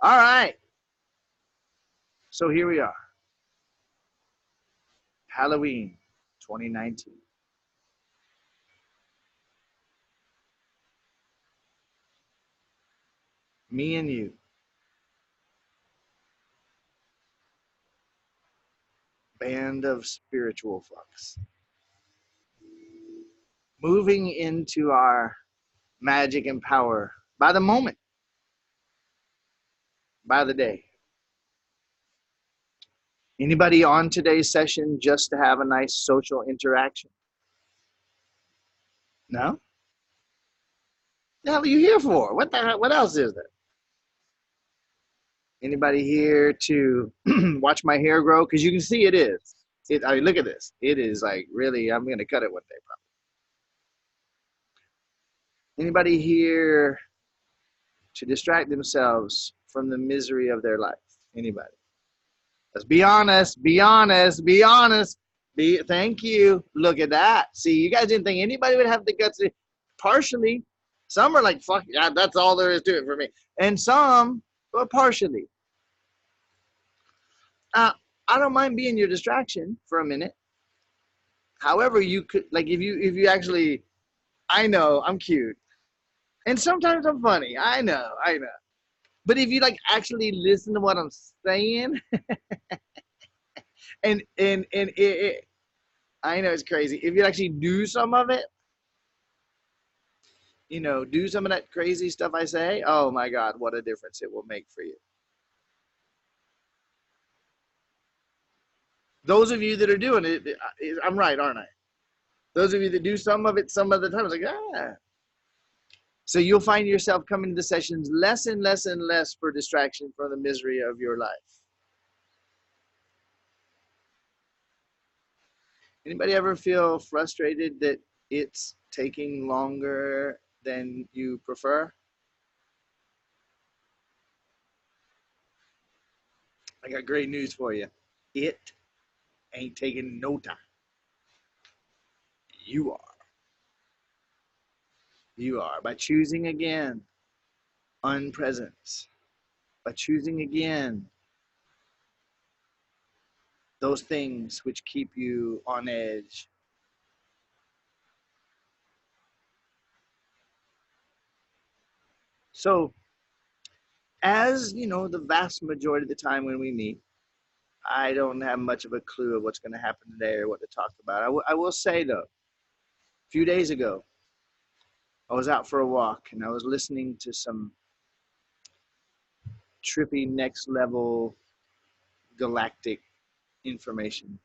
All right. So here we are. Halloween 2019. Me and you. Band of spiritual fucks. Moving into our magic and power by the moment, by the day. Anybody on today's session just to have a nice social interaction? No? The hell are you here for? What the hell? What else is there? Anybody here to watch my hair grow? Because you can see it is. I mean, look at this. It is like really, I'm going to cut it one day probably. Anybody here to distract themselves from the misery of their life? Anybody? Let's be honest, be honest, be honest. Thank you. Look at that. See, you guys didn't think anybody would have the guts to, partially. Some are like, fuck, yeah, that's all there is to it for me. And some, but partially. I don't mind being your distraction for a minute. However, you could, like, if you actually, I know I'm cute. And sometimes I'm funny. I know. But if you like actually listen to what I'm saying, and I know it's crazy. If you actually do some of it, do some of that crazy stuff I say, oh my God, what a difference it will make for you. Those of you that are doing it, I'm right, aren't I? Those of you that do some of it some of the time, it's like, ah. So you'll find yourself coming to sessions less and less and less for distraction from the misery of your life. Anybody ever feel frustrated that it's taking longer than you prefer? I got great news for you. It ain't taking no time. You are. You are. By choosing again unpresence, by choosing again those things which keep you on edge. So, as you know, the vast majority of the time when we meet, I don't have much of a clue of what's going to happen today or what to talk about. I will say, though, a few days ago, I was out for a walk and I was listening to some trippy next level galactic information.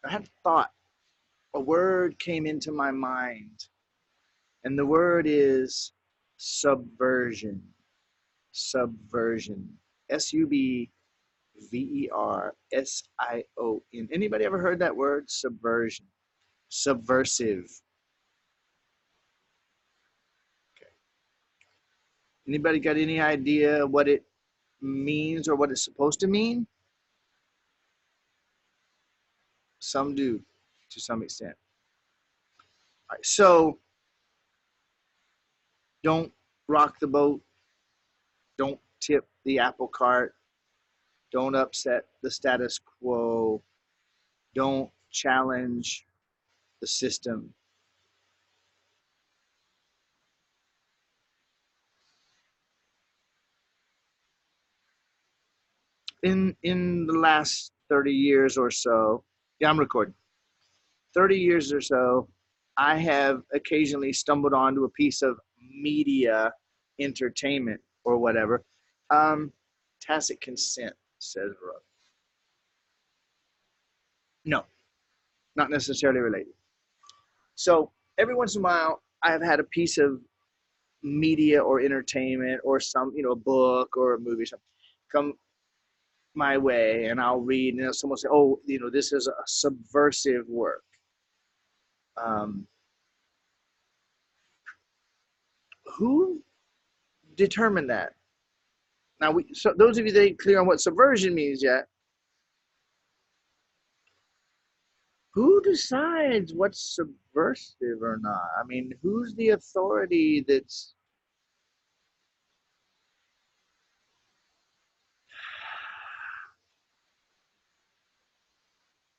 I had a thought, a word came into my mind, and the word is subversion. Subversion. Subversion. Anybody ever heard that word? Subversion. Subversive. Okay. Anybody got any idea what it means or what it's supposed to mean? Some do, to some extent. All right, so don't rock the boat. Don't tip the apple cart. Don't upset the status quo. Don't challenge the system. In the last 30 years or so, yeah, I'm recording. 30 years or so, I have occasionally stumbled onto a piece of media entertainment or whatever. Tacit consent, says Rook. No, not necessarily related. So every once in a while, I have had a piece of media or entertainment or some, a book or a movie or something come my way, and I'll read, and someone will say, "Oh, this is a subversive work." Um, who determined that? Now, so those of you that ain't clear on what subversion means yet, who decides what's subversive or not? I mean, who's the authority that's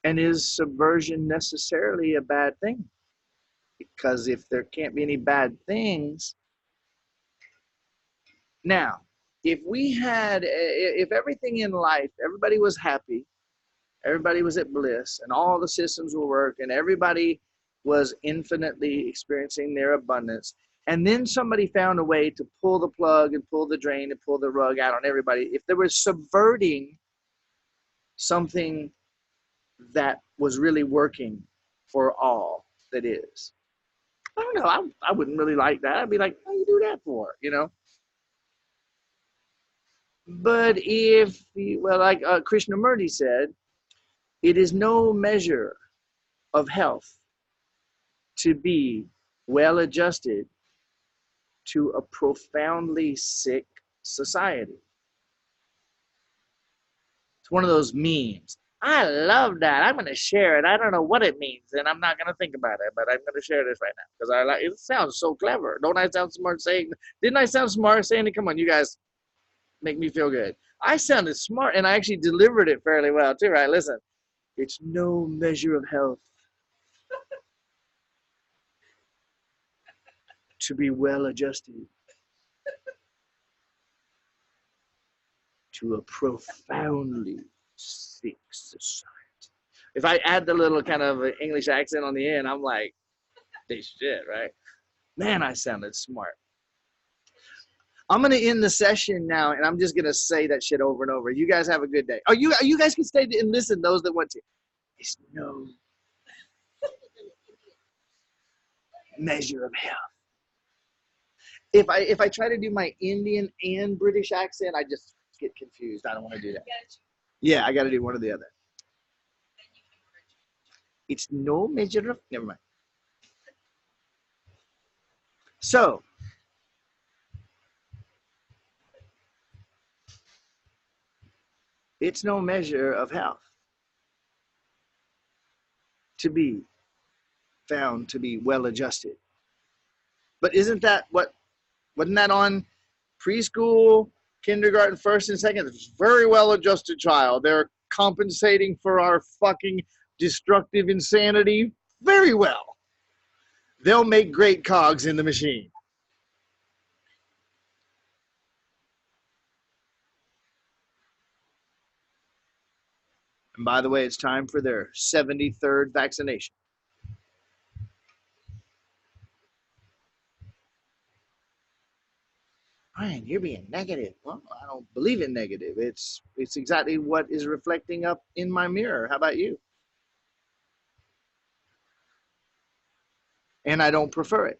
And is subversion necessarily a bad thing? Because if there can't be any bad things, now, if everything in life, everybody was happy, everybody was at bliss, and all the systems were working, everybody was infinitely experiencing their abundance, and then somebody found a way to pull the plug and pull the drain and pull the rug out on everybody, if they were subverting something that was really working for all that is, I don't know, I wouldn't really like that. I'd be like, what do you do that for, you know? But if, well, like Krishnamurti said, it is no measure of health to be well adjusted to a profoundly sick society. It's one of those memes. I love that. I'm going to share it. I don't know what it means, and I'm not going to think about it, but I'm going to share this right now because I like it. Sounds so clever. Don't I sound smart saying? Didn't I sound smart saying it? Come on, you guys, make me feel good. I sounded smart, and I actually delivered it fairly well too. Right? Listen, it's no measure of health to be well adjusted to a profoundly sick society. If I add the little kind of English accent on the end, I'm like, this shit, right? Man, I sounded smart. I'm gonna end the session now, and I'm just gonna say that shit over and over. You guys have a good day. Oh, you guys can stay and listen. Those that want to. It's no measure of health. If I try to do my Indian and British accent, I just get confused. I don't want to do that. Yeah, I got to do one or the other. It's no measure of, never mind. So, it's no measure of health to be found to be well adjusted. But isn't that wasn't that on preschool, kindergarten, first and second? Very well adjusted child. They're compensating for our fucking destructive insanity very well. They'll make great cogs in the machine. And by the way, it's time for their 73rd vaccination. Brian, you're being negative. Well, I don't believe in negative. It's exactly what is reflecting up in my mirror. How about you? And I don't prefer it.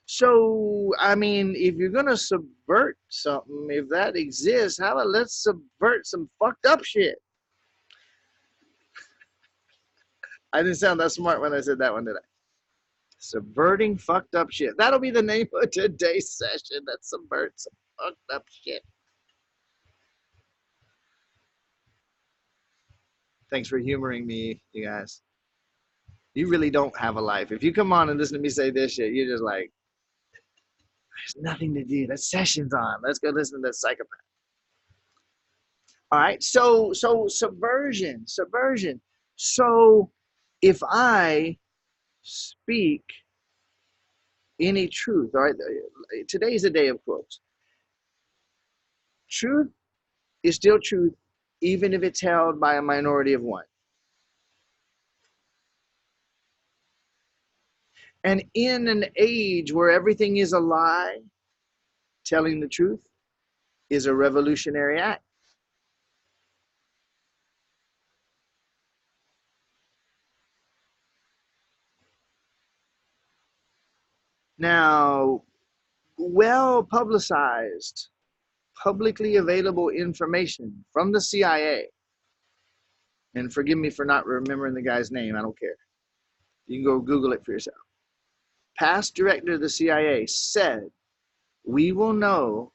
So, I mean, if you're going to subvert something, if that exists, how about let's subvert some fucked up shit? I didn't sound that smart when I said that one, did I? Subverting fucked up shit. That'll be the name of today's session. Let's subvert some fucked up shit. Thanks for humoring me, you guys. You really don't have a life. If you come on and listen to me say this shit, you're just like, there's nothing to do. That session's on. Let's go listen to that psychopath. All right. So subversion. So if I speak any truth, all right, today's a day of quotes. Truth is still truth, even if it's held by a minority of one. And in an age where everything is a lie, telling the truth is a revolutionary act. Now, well publicized, publicly available information from the CIA, and forgive me for not remembering the guy's name, I don't care. You can go Google it for yourself. Past director of the CIA said, we will know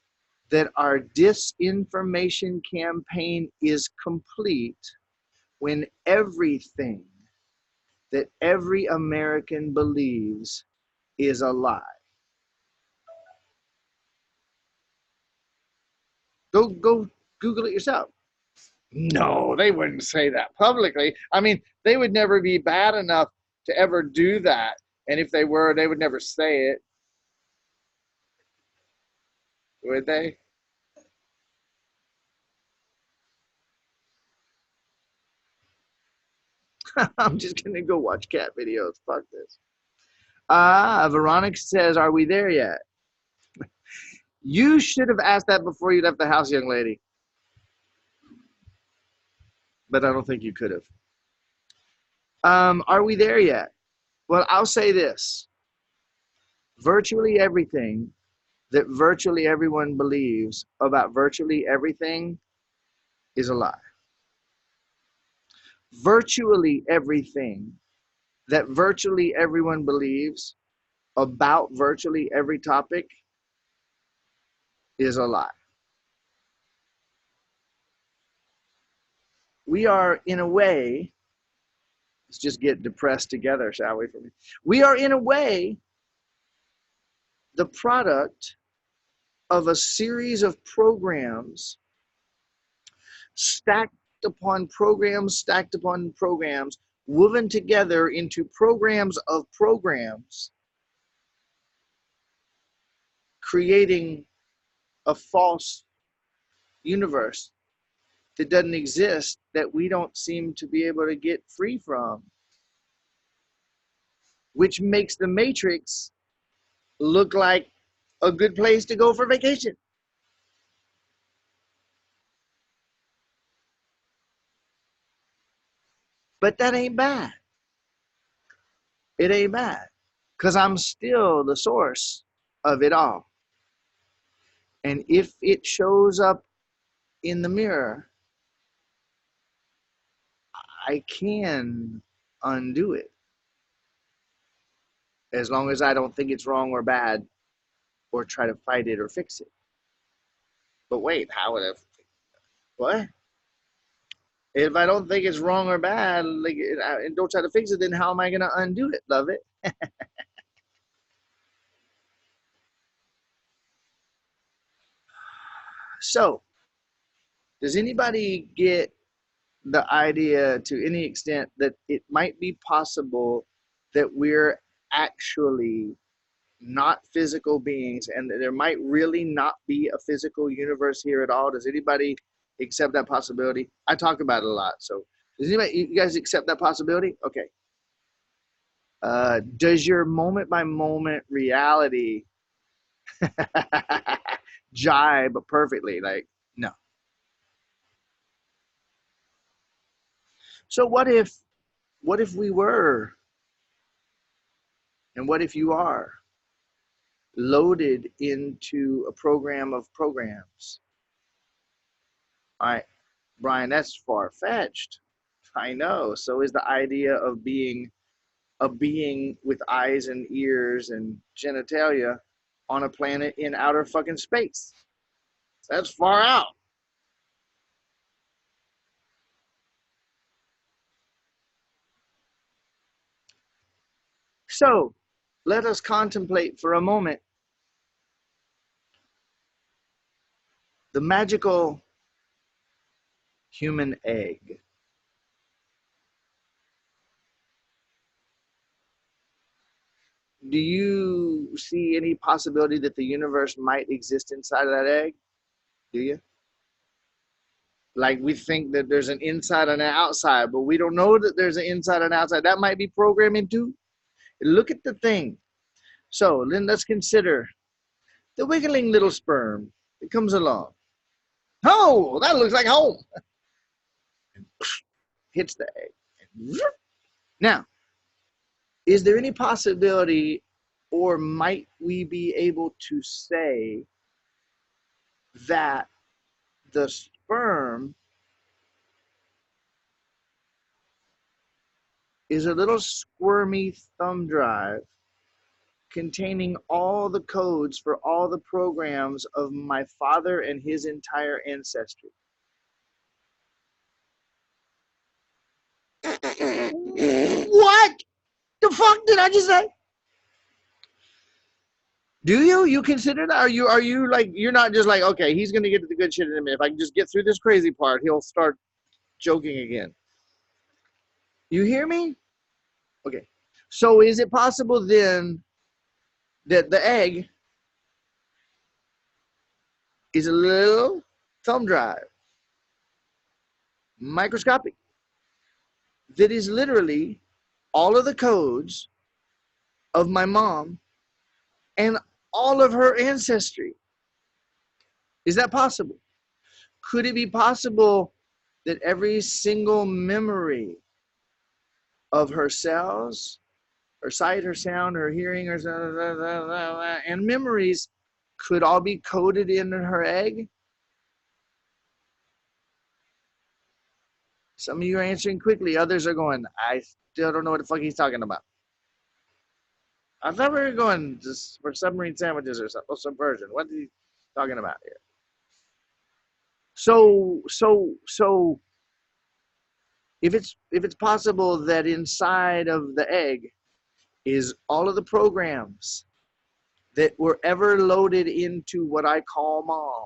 that our disinformation campaign is complete when everything that every American believes is a lie. Go Google it yourself. No, they wouldn't say that publicly. I mean, they would never be bad enough to ever do that. And if they were, they would never say it, would they? I'm just going to go watch cat videos. Fuck this. Veronica says, are we there yet? You should have asked that before you left the house, young lady. But I don't think you could have. Are we there yet? Well, I'll say this. Virtually everything that virtually everyone believes about virtually everything is a lie. Virtually everything that virtually everyone believes about virtually every topic is a lie. We are, in a way, let's just get depressed together, shall we? We are, in a way, the product of a series of programs stacked upon programs, woven together into programs of programs, creating a false universe that doesn't exist, that we don't seem to be able to get free from, which makes the Matrix look like a good place to go for vacation. But that ain't bad. It ain't bad, because I'm still the source of it all. And if it shows up in the mirror, I can undo it, as long as I don't think it's wrong or bad or try to fight it or fix it. But wait, how would I? What? If I don't think it's wrong or bad, like, and don't try to fix it, then how am I going to undo it? Love it. So, does anybody get the idea to any extent that it might be possible that we're actually not physical beings and that there might really not be a physical universe here at all? Does anybody accept that possibility? I talk about it a lot. So does anybody, you guys accept that possibility? Okay. Does your moment by moment reality jibe perfectly? Like, no. So what if we were, and what if you are loaded into a program of programs? All right, Brian, that's far-fetched. I know. So is the idea of being a being with eyes and ears and genitalia on a planet in outer fucking space. That's far out. So let us contemplate for a moment the magical human egg. Do you see any possibility that the universe might exist inside of that egg? Do you? Like, we think that there's an inside and an outside, but we don't know that there's an inside and outside. That might be programming too. Look at the thing. So then let's consider the wiggling little sperm that comes along. Oh, that looks like home. Hits the egg. Now, is there any possibility, or might we be able to say that the sperm is a little squirmy thumb drive containing all the codes for all the programs of my father and his entire ancestry? What the fuck did I just say? Do you? You consider that? Are you like, you're not just like, okay, he's gonna get to the good shit in a minute. If I can just get through this crazy part, he'll start joking again. You hear me? Okay. So is it possible then that the egg is a little thumb drive, microscopic, that is literally all of the codes of my mom and all of her ancestry? Is that possible? Could it be possible that every single memory of her cells, her sight, her sound, her hearing, her and memories could all be coded in her egg? Some of you are answering quickly. Others are going, I still don't know what the fuck he's talking about. I thought we were going just for submarine sandwiches or something, or subversion. What are you talking about here? So if it's possible that inside of the egg is all of the programs that were ever loaded into what I call mom.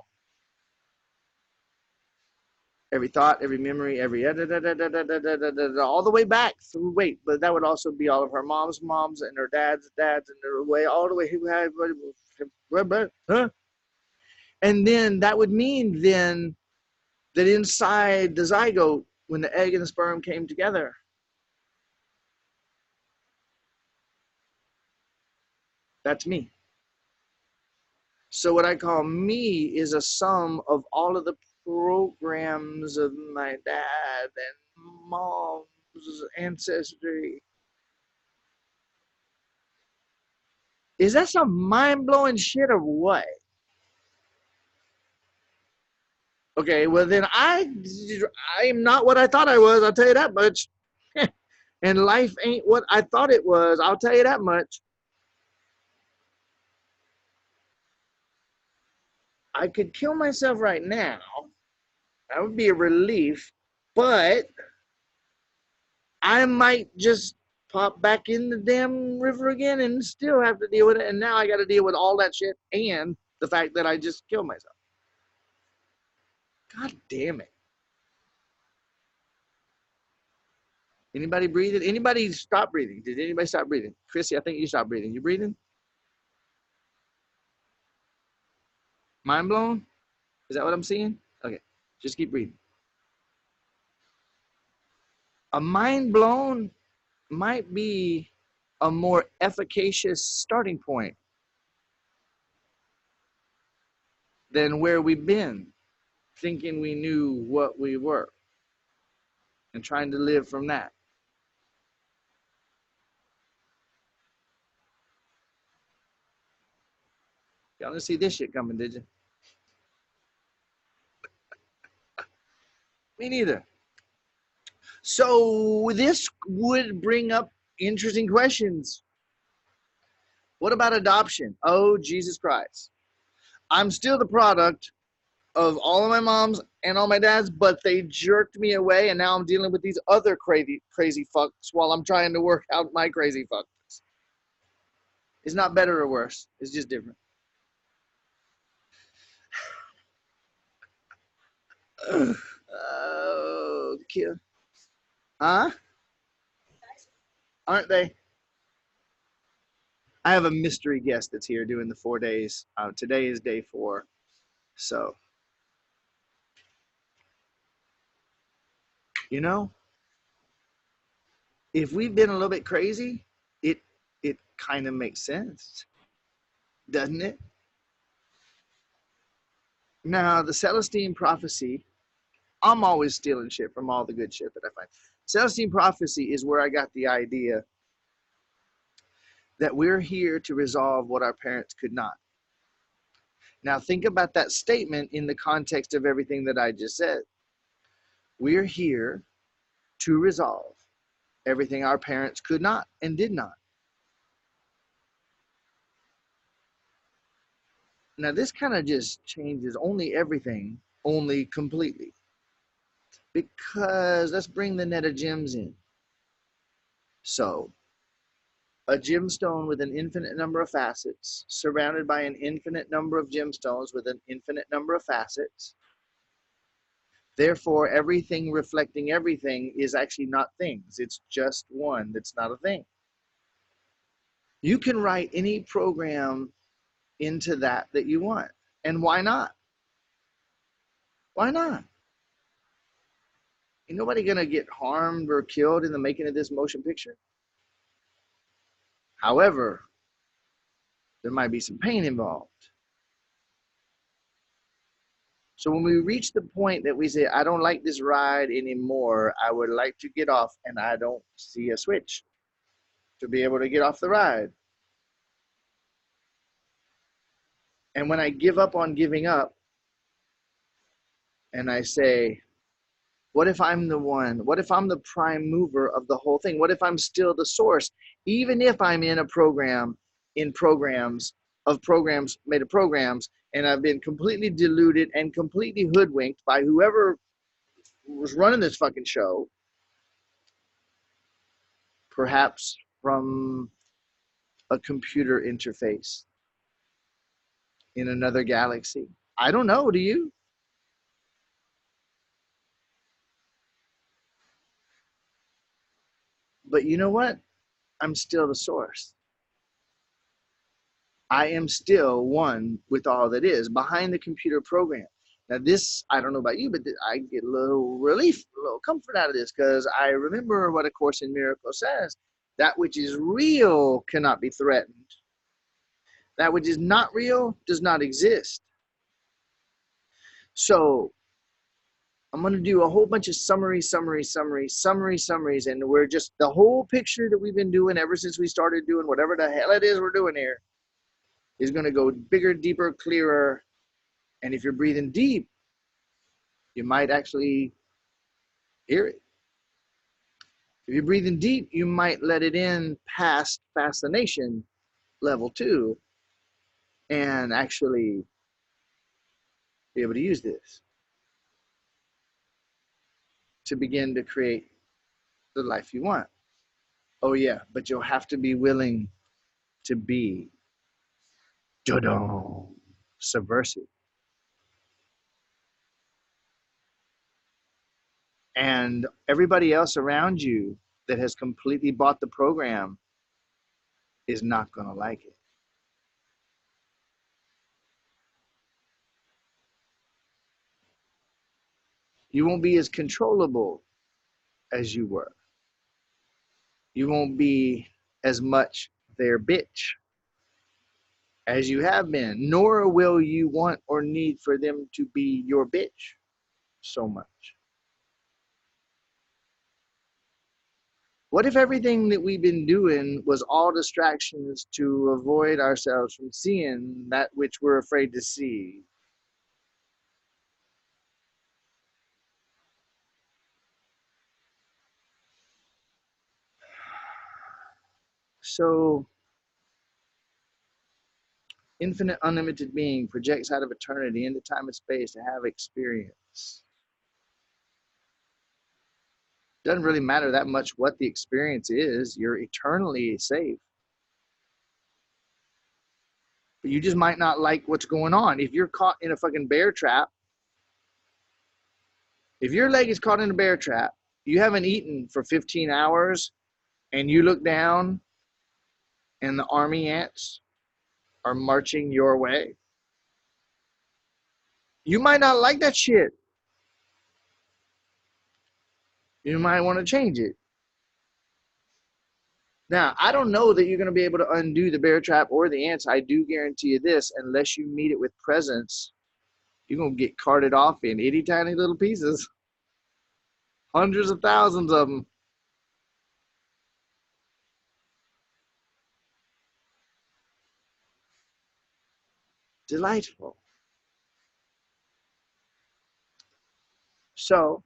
Every thought, every memory, every all the way back through. Wait, but that would also be all of her mom's moms and her dad's dads and her way all the way. Huh? And then that would mean then that inside the zygote, when the egg and the sperm came together, that's me. So what I call me is a sum of all of the programs of my dad and mom's ancestry. Is that some mind-blowing shit or what? Okay, well then I am not what I thought I was, I'll tell you that much. And life ain't what I thought it was, I'll tell you that much. I could kill myself right now. That would be a relief, but I might just pop back in the damn river again and still have to deal with it. And now I got to deal with all that shit and the fact that I just killed myself. God damn it. Anybody breathing? Anybody stop breathing? Did anybody stop breathing? Chrissy, I think you stopped breathing. You breathing? Mind blown? Is that what I'm seeing? Okay, just keep breathing. A mind blown might be a more efficacious starting point than where we've been, thinking we knew what we were and trying to live from that. Y'all didn't see this shit coming, did you? Me neither. So this would bring up interesting questions. What about adoption? Oh, Jesus Christ. I'm still the product of all of my moms and all my dads, but they jerked me away, and now I'm dealing with these other crazy fucks while I'm trying to work out my crazy fucks. It's not better or worse. It's just different. Okay. Huh? Aren't they? I have a mystery guest that's here doing the 4 days. Today is day 4. So, you know, if we've been a little bit crazy, it it kind of makes sense, doesn't it? Now, the Celestine prophecy, I'm always stealing shit from all the good shit that I find. Celestine prophecy is where I got the idea that we're here to resolve what our parents could not. Now, think about that statement in the context of everything that I just said. We're here to resolve everything our parents could not and did not. Now, this kind of just changes only everything, only completely. Because let's bring the net of gems in. So, a gemstone with an infinite number of facets, surrounded by an infinite number of gemstones with an infinite number of facets. Therefore, everything reflecting everything is actually not things. It's just one that's not a thing. You can write any program into that you want. And why not? Why not? Ain't nobody going to get harmed or killed in the making of this motion picture. However, there might be some pain involved. So when we reach the point that we say, I don't like this ride anymore, I would like to get off, and I don't see a switch to be able to get off the ride. And when I give up on giving up, and I say, what if I'm the one? What if I'm the prime mover of the whole thing? What if I'm still the source? Even if I'm in a program, in programs, made of programs, and I've been completely deluded and completely hoodwinked by whoever was running this fucking show, perhaps from a computer interface in another galaxy. I don't know, do you? But you know what? I'm still the source. I am still one with all that is behind the computer program. Now this, I don't know about you, but I get a little relief, a little comfort out of this, because I remember what A Course in Miracles says. That which is real cannot be threatened. That which is not real does not exist. So I'm going to do a whole bunch of summaries, and we're just, the whole picture that we've been doing ever since we started doing whatever the hell it is we're doing here is going to go bigger, deeper, clearer. And if you're breathing deep, you might actually hear it. If you're breathing deep, you might let it in past fascination level 2 and actually be able to use this to begin to create the life you want. Oh yeah, but you'll have to be willing to be subversive. And everybody else around you that has completely bought the program is not going to like it. You won't be as controllable as you were. You won't be as much their bitch as you have been, nor will you want or need for them to be your bitch so much. What if everything that we've been doing was all distractions to avoid ourselves from seeing that which we're afraid to see? So, infinite, unlimited being projects out of eternity into time and space to have experience. Doesn't really matter that much what the experience is. You're eternally safe. But you just might not like what's going on. If you're caught in a fucking bear trap, if your leg is caught in a bear trap, you haven't eaten for 15 hours, and you look down and the army ants are marching your way, you might not like that shit. You might want to change it. Now, I don't know that you're going to be able to undo the bear trap or the ants. I do guarantee you this, unless you meet it with presence, you're going to get carted off in itty tiny little pieces. Hundreds of thousands of them. Delightful. So,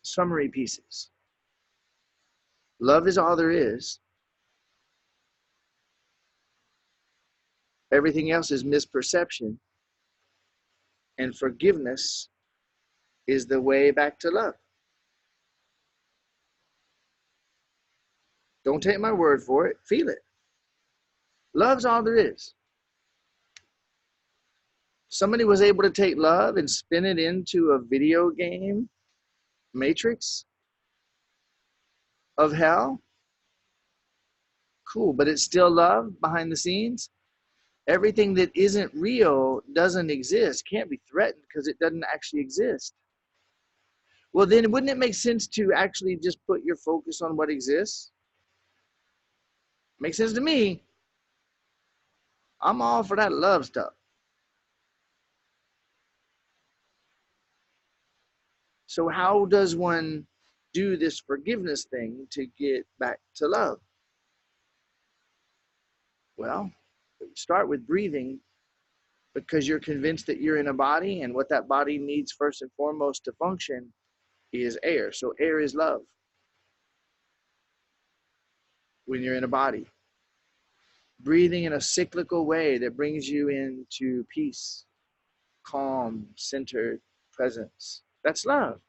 summary pieces. Love is all there is. Everything else is misperception. And forgiveness is the way back to love. Don't take my word for it. Feel it. Love's all there is. Somebody was able to take love and spin it into a video game matrix of hell. Cool, but it's still love behind the scenes. Everything that isn't real doesn't exist, can't be threatened because it doesn't actually exist. Well, then wouldn't it make sense to actually just put your focus on what exists? Makes sense to me. I'm all for that love stuff. So how does one do this forgiveness thing to get back to love? Well, start with breathing, because you're convinced that you're in a body, and what that body needs first and foremost to function is air. So air is love when you're in a body. Breathing in a cyclical way that brings you into peace, calm, centered presence. That's love.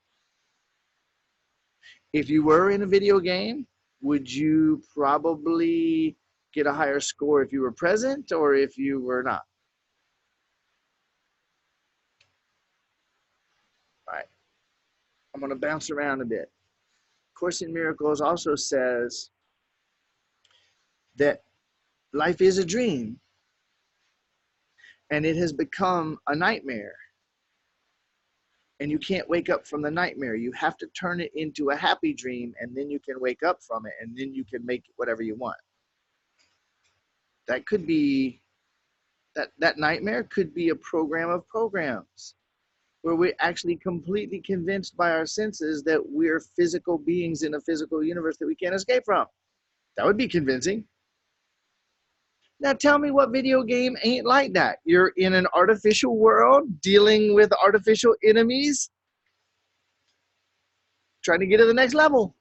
If you were in a video game, would you probably get a higher score if you were present or if you were not? All right. I'm going to bounce around a bit. Course in Miracles also says that life is a dream and it has become a nightmare. And you can't wake up from the nightmare. You have to turn it into a happy dream, and then you can wake up from it, and then you can make it whatever you want. That could be, that nightmare could be a program of programs where we're actually completely convinced by our senses that we're physical beings in a physical universe that we can't escape from. That would be convincing. Now tell me what video game ain't like that. You're in an artificial world dealing with artificial enemies, trying to get to the next level.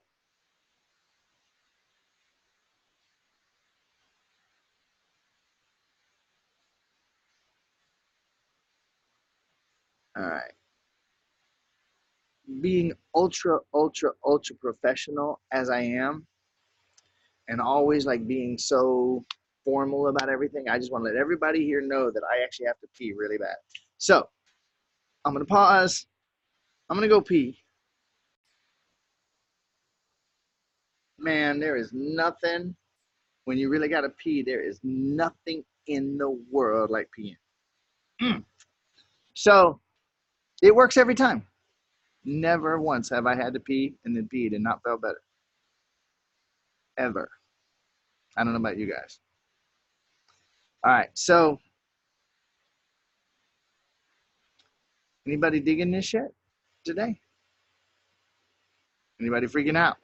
All right. Being ultra professional as I am, and always like being so formal about everything, I just want to let everybody here know that I actually have to pee really bad. So I'm going to pause. I'm going to go pee. Man, there is nothing, when you really got to pee, there is nothing in the world like peeing. So it works every time. Never once have I had to pee and then peed and not felt better. Ever. I don't know about you guys. All right, so anybody digging this shit today? Anybody freaking out?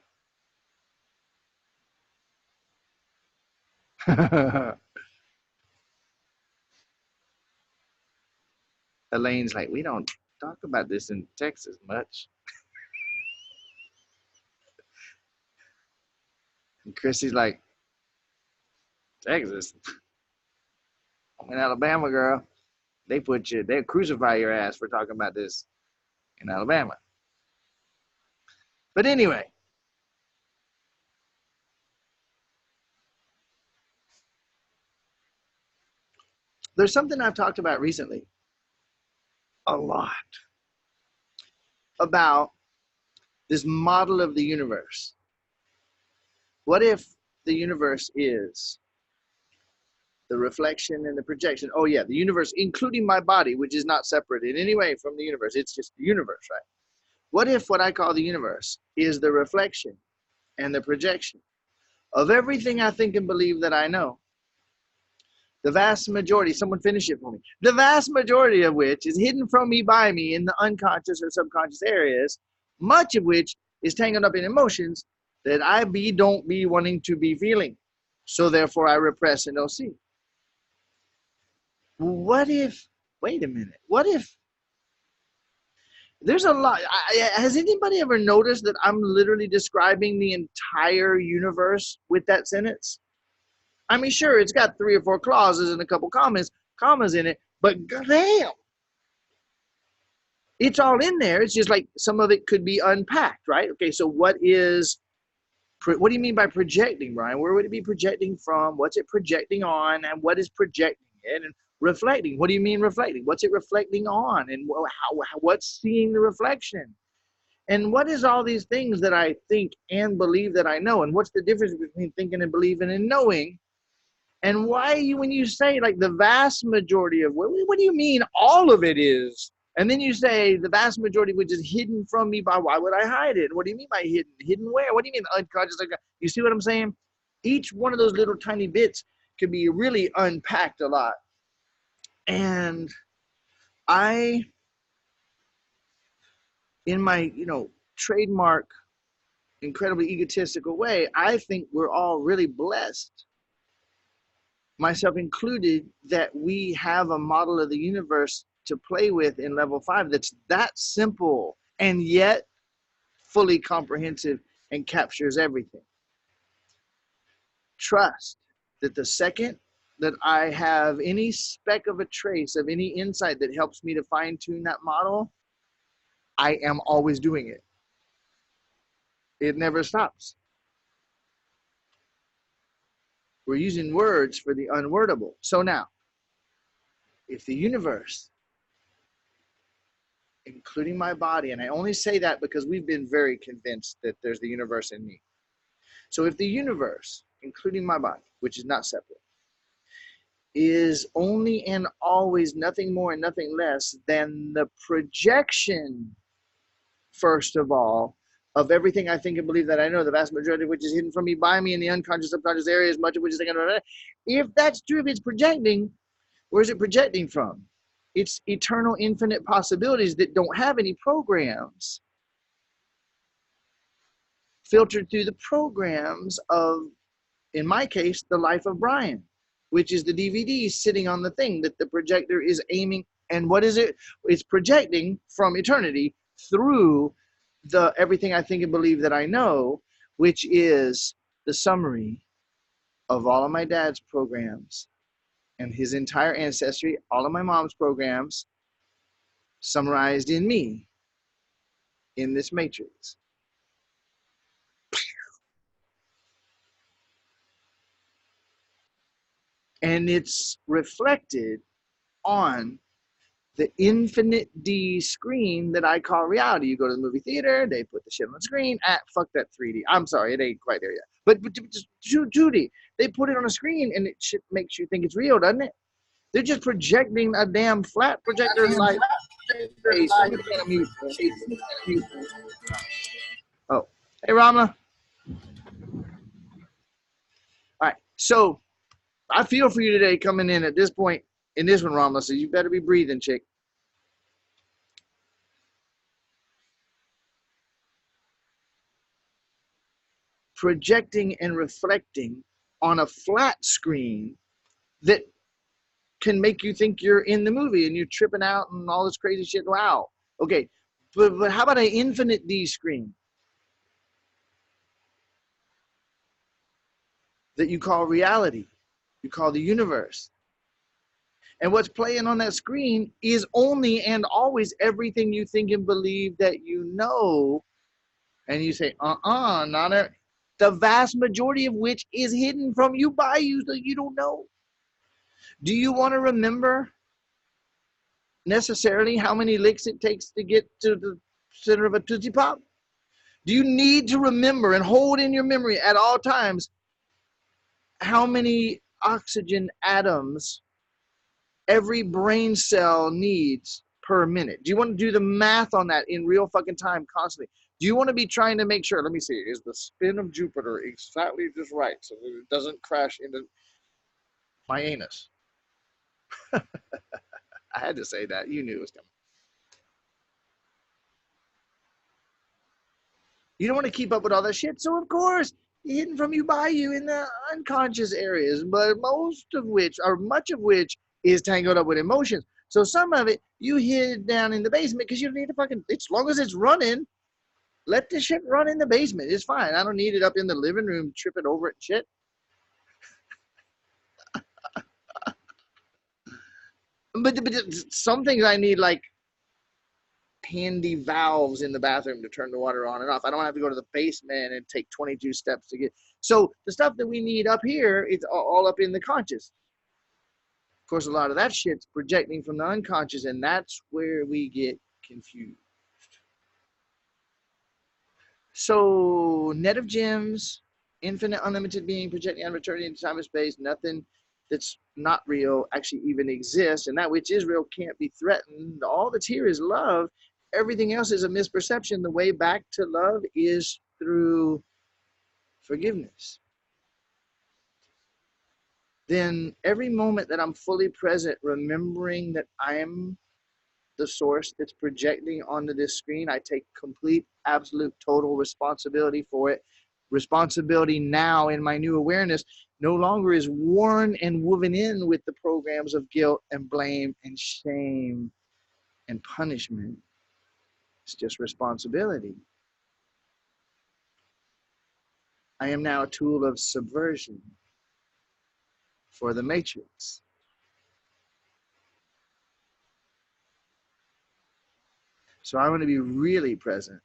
Elaine's like, we don't talk about this in Texas much. And Chrissy's like, Texas? I'm in Alabama, girl. They'll crucify your ass for talking about this in Alabama. But anyway, there's something I've talked about recently a lot about this model of the universe. What if the universe is the reflection and the projection? Oh yeah, the universe, including my body, which is not separate in any way from the universe. It's just the universe, right? What if what I call the universe is the reflection and the projection of everything I think and believe that I know? The vast majority, someone finish it for me, the vast majority of which is hidden from me by me in the unconscious or subconscious areas, much of which is tangled up in emotions that I don't be wanting to be feeling. So therefore I repress and don't see. What if, wait a minute, what if, there's a lot, has anybody ever noticed that I'm literally describing the entire universe with that sentence? I mean, sure, it's got 3 or 4 clauses and a couple commas in it, but damn, it's all in there. It's just like some of it could be unpacked, right? Okay, so what is What do you mean by projecting, Brian? Where would it be projecting from? What's it projecting on? And what is projecting it? And reflecting. What do you mean reflecting? What's it reflecting on? And what's seeing the reflection? And what is all these things that I think and believe that I know? And what's the difference between thinking and believing and knowing? And why when you say like the vast majority of what do you mean all of it is? And then you say the vast majority which is hidden from me by why would I hide it? What do you mean by hidden? Hidden where? What do you mean unconscious? You see what I'm saying? Each one of those little tiny bits could be really unpacked a lot. And I, in my, trademark, incredibly egotistical way, I think we're all really blessed, myself included, that we have a model of the universe to play with in level 5 that's that simple and yet fully comprehensive and captures everything. Trust that the second that I have any speck of a trace of any insight that helps me to fine-tune that model, I am always doing it. It never stops. We're using words for the unwordable. So now, if the universe, including my body, and I only say that because we've been very convinced that there's the universe in me. So if the universe, including my body, which is not separate, is only and always nothing more and nothing less than the projection, first of all, of everything I think and believe that I know, the vast majority of which is hidden from me by me in the unconscious, subconscious areas, much of which is thinking about it. If that's true, if it's projecting, where's it projecting from? It's eternal, infinite possibilities that don't have any programs, filtered through the programs of, in my case, the life of Brian, which is the DVD sitting on the thing that the projector is aiming. And what is it? It's projecting from eternity through the everything I think and believe that I know, which is the summary of all of my dad's programs and his entire ancestry, all of my mom's programs, summarized in me, in this matrix. And it's reflected on the infinite D screen that I call reality. You go to the movie theater, they put the shit on the screen. Fuck that 3D. I'm sorry, it ain't quite there yet. But just 2D. They put it on a screen and it makes you think it's real, doesn't it? They're just projecting a damn flat projector light. Oh, hey, Rama. All right, so I feel for you today coming in at this point in this one, Rama, so you better be breathing, chick. Projecting and reflecting on a flat screen that can make you think you're in the movie and you're tripping out and all this crazy shit. Wow. Okay, but how about an infinite D screen that you call reality, you call the universe? And what's playing on that screen is only and always everything you think and believe that you know. And you say, not a, the vast majority of which is hidden from you by you, so you don't know. Do you want to remember necessarily how many licks it takes to get to the center of a Tootsie Pop? Do you need to remember and hold in your memory at all times how many oxygen atoms every brain cell needs per minute? Do you want to do the math on that in real fucking time constantly? Do you want to be trying to make sure, let me see, is the spin of Jupiter exactly just right so that it doesn't crash into my anus? I had to say that. You knew it was coming. You don't want to keep up with all that shit. So, of course, hidden from you by you in the unconscious areas, but most of which, or much of which, is tangled up with emotions. So some of it you hid down in the basement because you don't need to fucking, as long as it's running, let the shit run in the basement. It's fine. I don't need it up in the living room tripping over it and shit. But some things I need, like handy valves in the bathroom to turn the water on and off. I don't have to go to the basement and take 22 steps to get. So the stuff that we need up here, it's all up in the conscious. Of course, a lot of that shit's projecting from the unconscious, and that's where we get confused. So net of gems, infinite, unlimited being, projecting out of eternity into time and space, nothing that's not real actually even exists, and that which is real can't be threatened. All that's here is love. Everything else is a misperception. The way back to love is through forgiveness. Then every moment that I'm fully present, remembering that I am the source that's projecting onto this screen, I take complete, absolute, total responsibility for it. Responsibility now in my new awareness no longer is worn and woven in with the programs of guilt and blame and shame and punishment. It's just responsibility. I am now a tool of subversion for the matrix. So I want to be really present.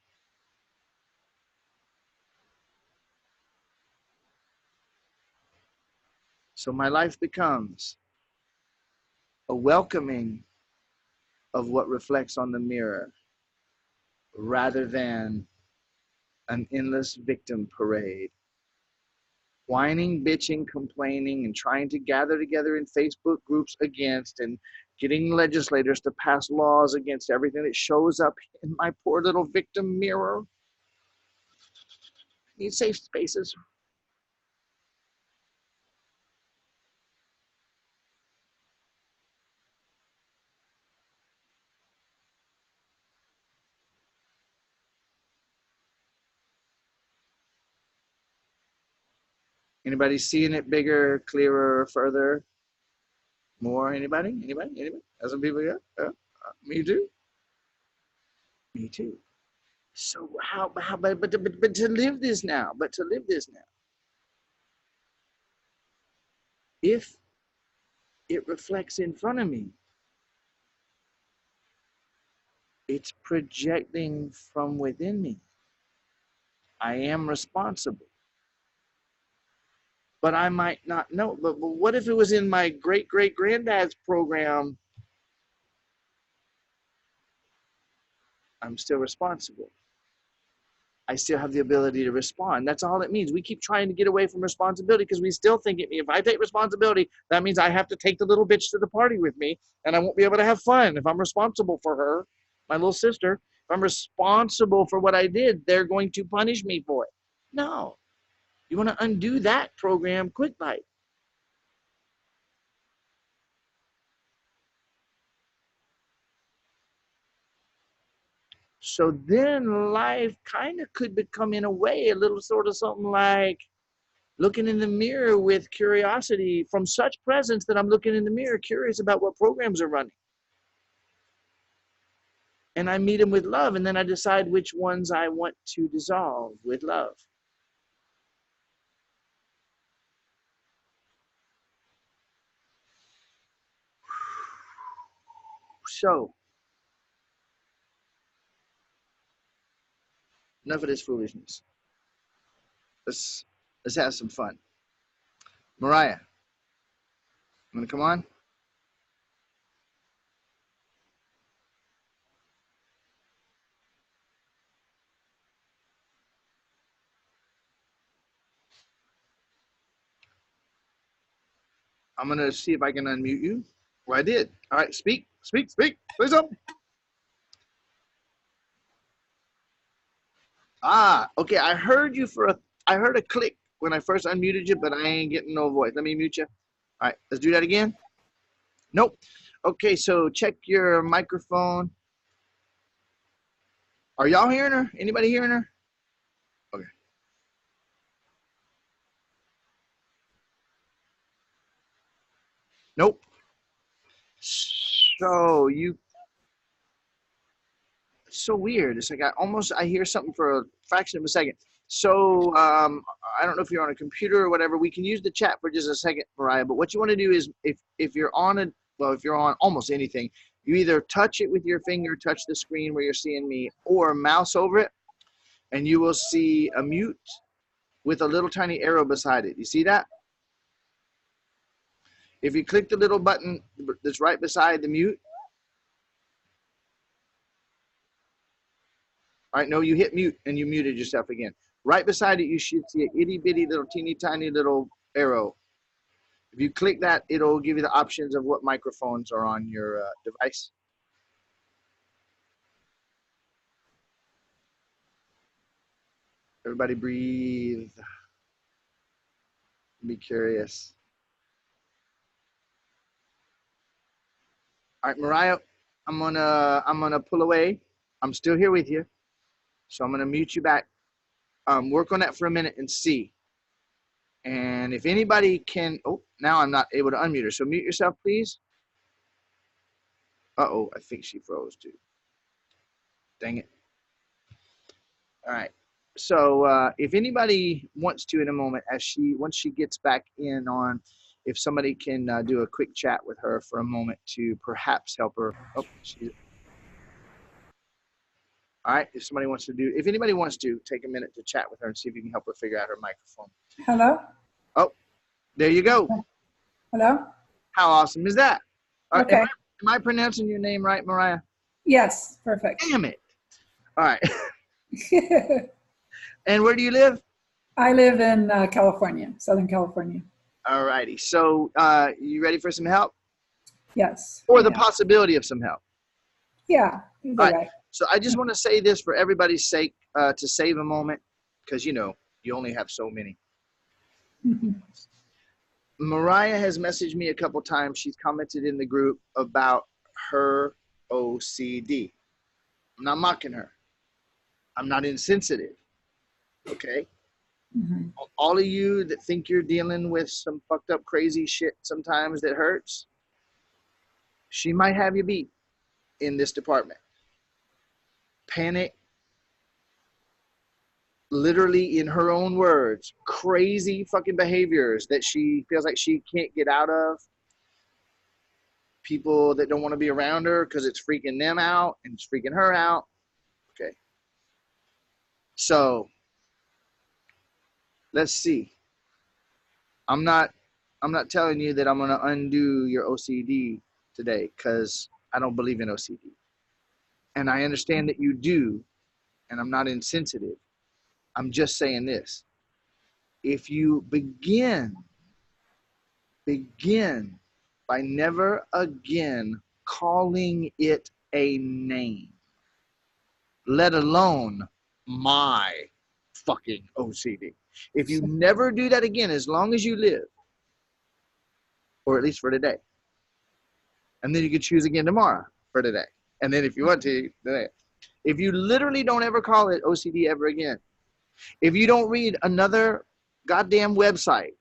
So my life becomes a welcoming of what reflects on the mirror rather than an endless victim parade. Whining, bitching, complaining, and trying to gather together in Facebook groups against and getting legislators to pass laws against everything that shows up in my poor little victim mirror. I need safe spaces. Anybody seeing it bigger, clearer, further, more? Anybody? Anybody? Anybody? That's some people, yeah? Me too. Me too. So but to live this now, if it reflects in front of me, it's projecting from within me. I am responsible. But I might not know. But what if it was in my great-great-granddad's program? I'm still responsible. I still have the ability to respond. That's all it means. We keep trying to get away from responsibility because we still think if I take responsibility, that means I have to take the little bitch to the party with me and I won't be able to have fun. If I'm responsible for her, my little sister, if I'm responsible for what I did, they're going to punish me for it. No. You want to undo that program quick like. So then life kind of could become, in a way, a little sort of something like looking in the mirror with curiosity from such presence that I'm looking in the mirror curious about what programs are running. And I meet them with love, and then I decide which ones I want to dissolve with love. So, enough of this foolishness. Let's have some fun. Mariah, you want to come on? I'm going to see if I can unmute you. Well, I did. All right, speak. Say something. Okay. I heard a click when I first unmuted you, but I ain't getting no voice. Let me mute you. All right, let's do that again. Nope. Okay, so check your microphone. Are y'all hearing her? Anybody hearing her? Okay. Nope. So it's so weird. It's like I hear something for a fraction of a second. So I don't know if you're on a computer or whatever. We can use the chat for just a second, Mariah. But what you want to do is if you're on if you're on almost anything, You either touch it with your finger, touch the screen where you're seeing me, or mouse over it, and you will see a mute with a little tiny arrow beside it. You see that? If you click the little button that's right beside the mute, all right, no, you hit mute and you muted yourself again. Right beside it, you should see an itty bitty little teeny tiny little arrow. If you click that, it'll give you the options of what microphones are on your device. Everybody breathe. Be curious. All right, Mariah, I'm gonna pull away. I'm still here with you, so I'm gonna mute you back. Work on that for a minute and see. And if anybody can, oh, now I'm not able to unmute her. So mute yourself, please. Uh-oh, I think she froze too. Dang it. All right. So if anybody wants to in a moment, once she gets back in on, if somebody can do a quick chat with her for a moment to perhaps help her. Oh, all right. If anybody wants to take a minute to chat with her and see if you can help her figure out her microphone. Hello? Oh, there you go. Hello? How awesome is that? Okay. Am I pronouncing your name right, Mariah? Yes, perfect. Damn it. All right. And where do you live? I live in California, Southern California. All righty. So you ready for some help? Yes. Or the possibility of some help? Yeah. Either way. So I just want to say this for everybody's sake, to save a moment, because you only have so many. Mariah has messaged me a couple times. She's commented in the group about her OCD. I'm not mocking her. I'm not insensitive. Okay? Mm-hmm. All of you that think you're dealing with some fucked up crazy shit sometimes that hurts, she might have you beat in this department. Panic, literally in her own words, crazy fucking behaviors that she feels like she can't get out of. People that don't want to be around her because it's freaking them out and it's freaking her out. Okay. So let's see. I'm not telling you that I'm going to undo your OCD today because I don't believe in OCD. And I understand that you do, and I'm not insensitive. I'm just saying this. If you begin by never again calling it a name, let alone my fucking OCD. If you never do that again, as long as you live, or at least for today, and then you could choose again tomorrow for today, and then if you want to, today. If you literally don't ever call it OCD ever again, if you don't read another goddamn website,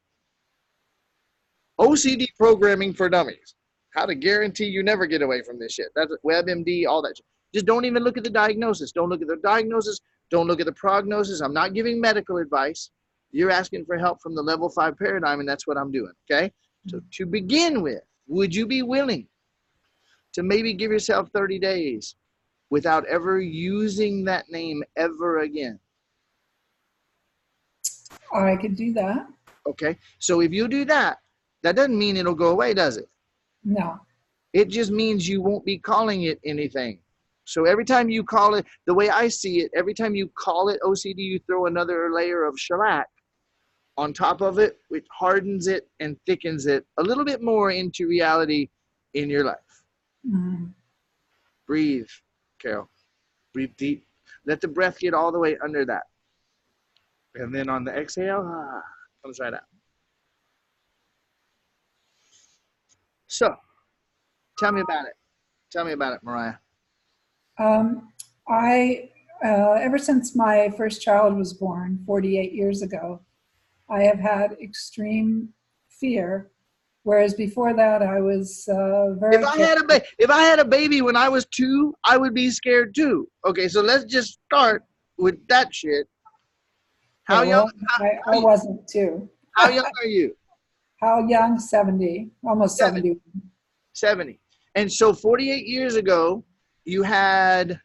OCD programming for dummies, how to guarantee you never get away from this shit. That's WebMD, all that shit. Just don't even look at the diagnosis. Don't look at the diagnosis. Don't look at the prognosis. I'm not giving medical advice. You're asking for help from the level 5 paradigm, and that's what I'm doing, okay? So to begin with, would you be willing to maybe give yourself 30 days without ever using that name ever again? I could do that. Okay, so if you do that, that doesn't mean it'll go away, does it? No. It just means you won't be calling it anything. So every time you call it, the way I see it, every time you call it OCD, you throw another layer of shellac on top of it, which hardens it and thickens it a little bit more into reality in your life. Mm-hmm. Breathe, Carol. Breathe deep. Let the breath get all the way under that. And then on the exhale, comes right out. So, tell me about it. Tell me about it, Mariah. Ever since my first child was born 48 years ago, I have had extreme fear, whereas before that I was very. If I had a baby when I was 2, I would be scared too. Okay, so let's just start with that shit. How young? I wasn't 2. How young are you? How young? 70, almost 70. 70. And so 48 years ago, you had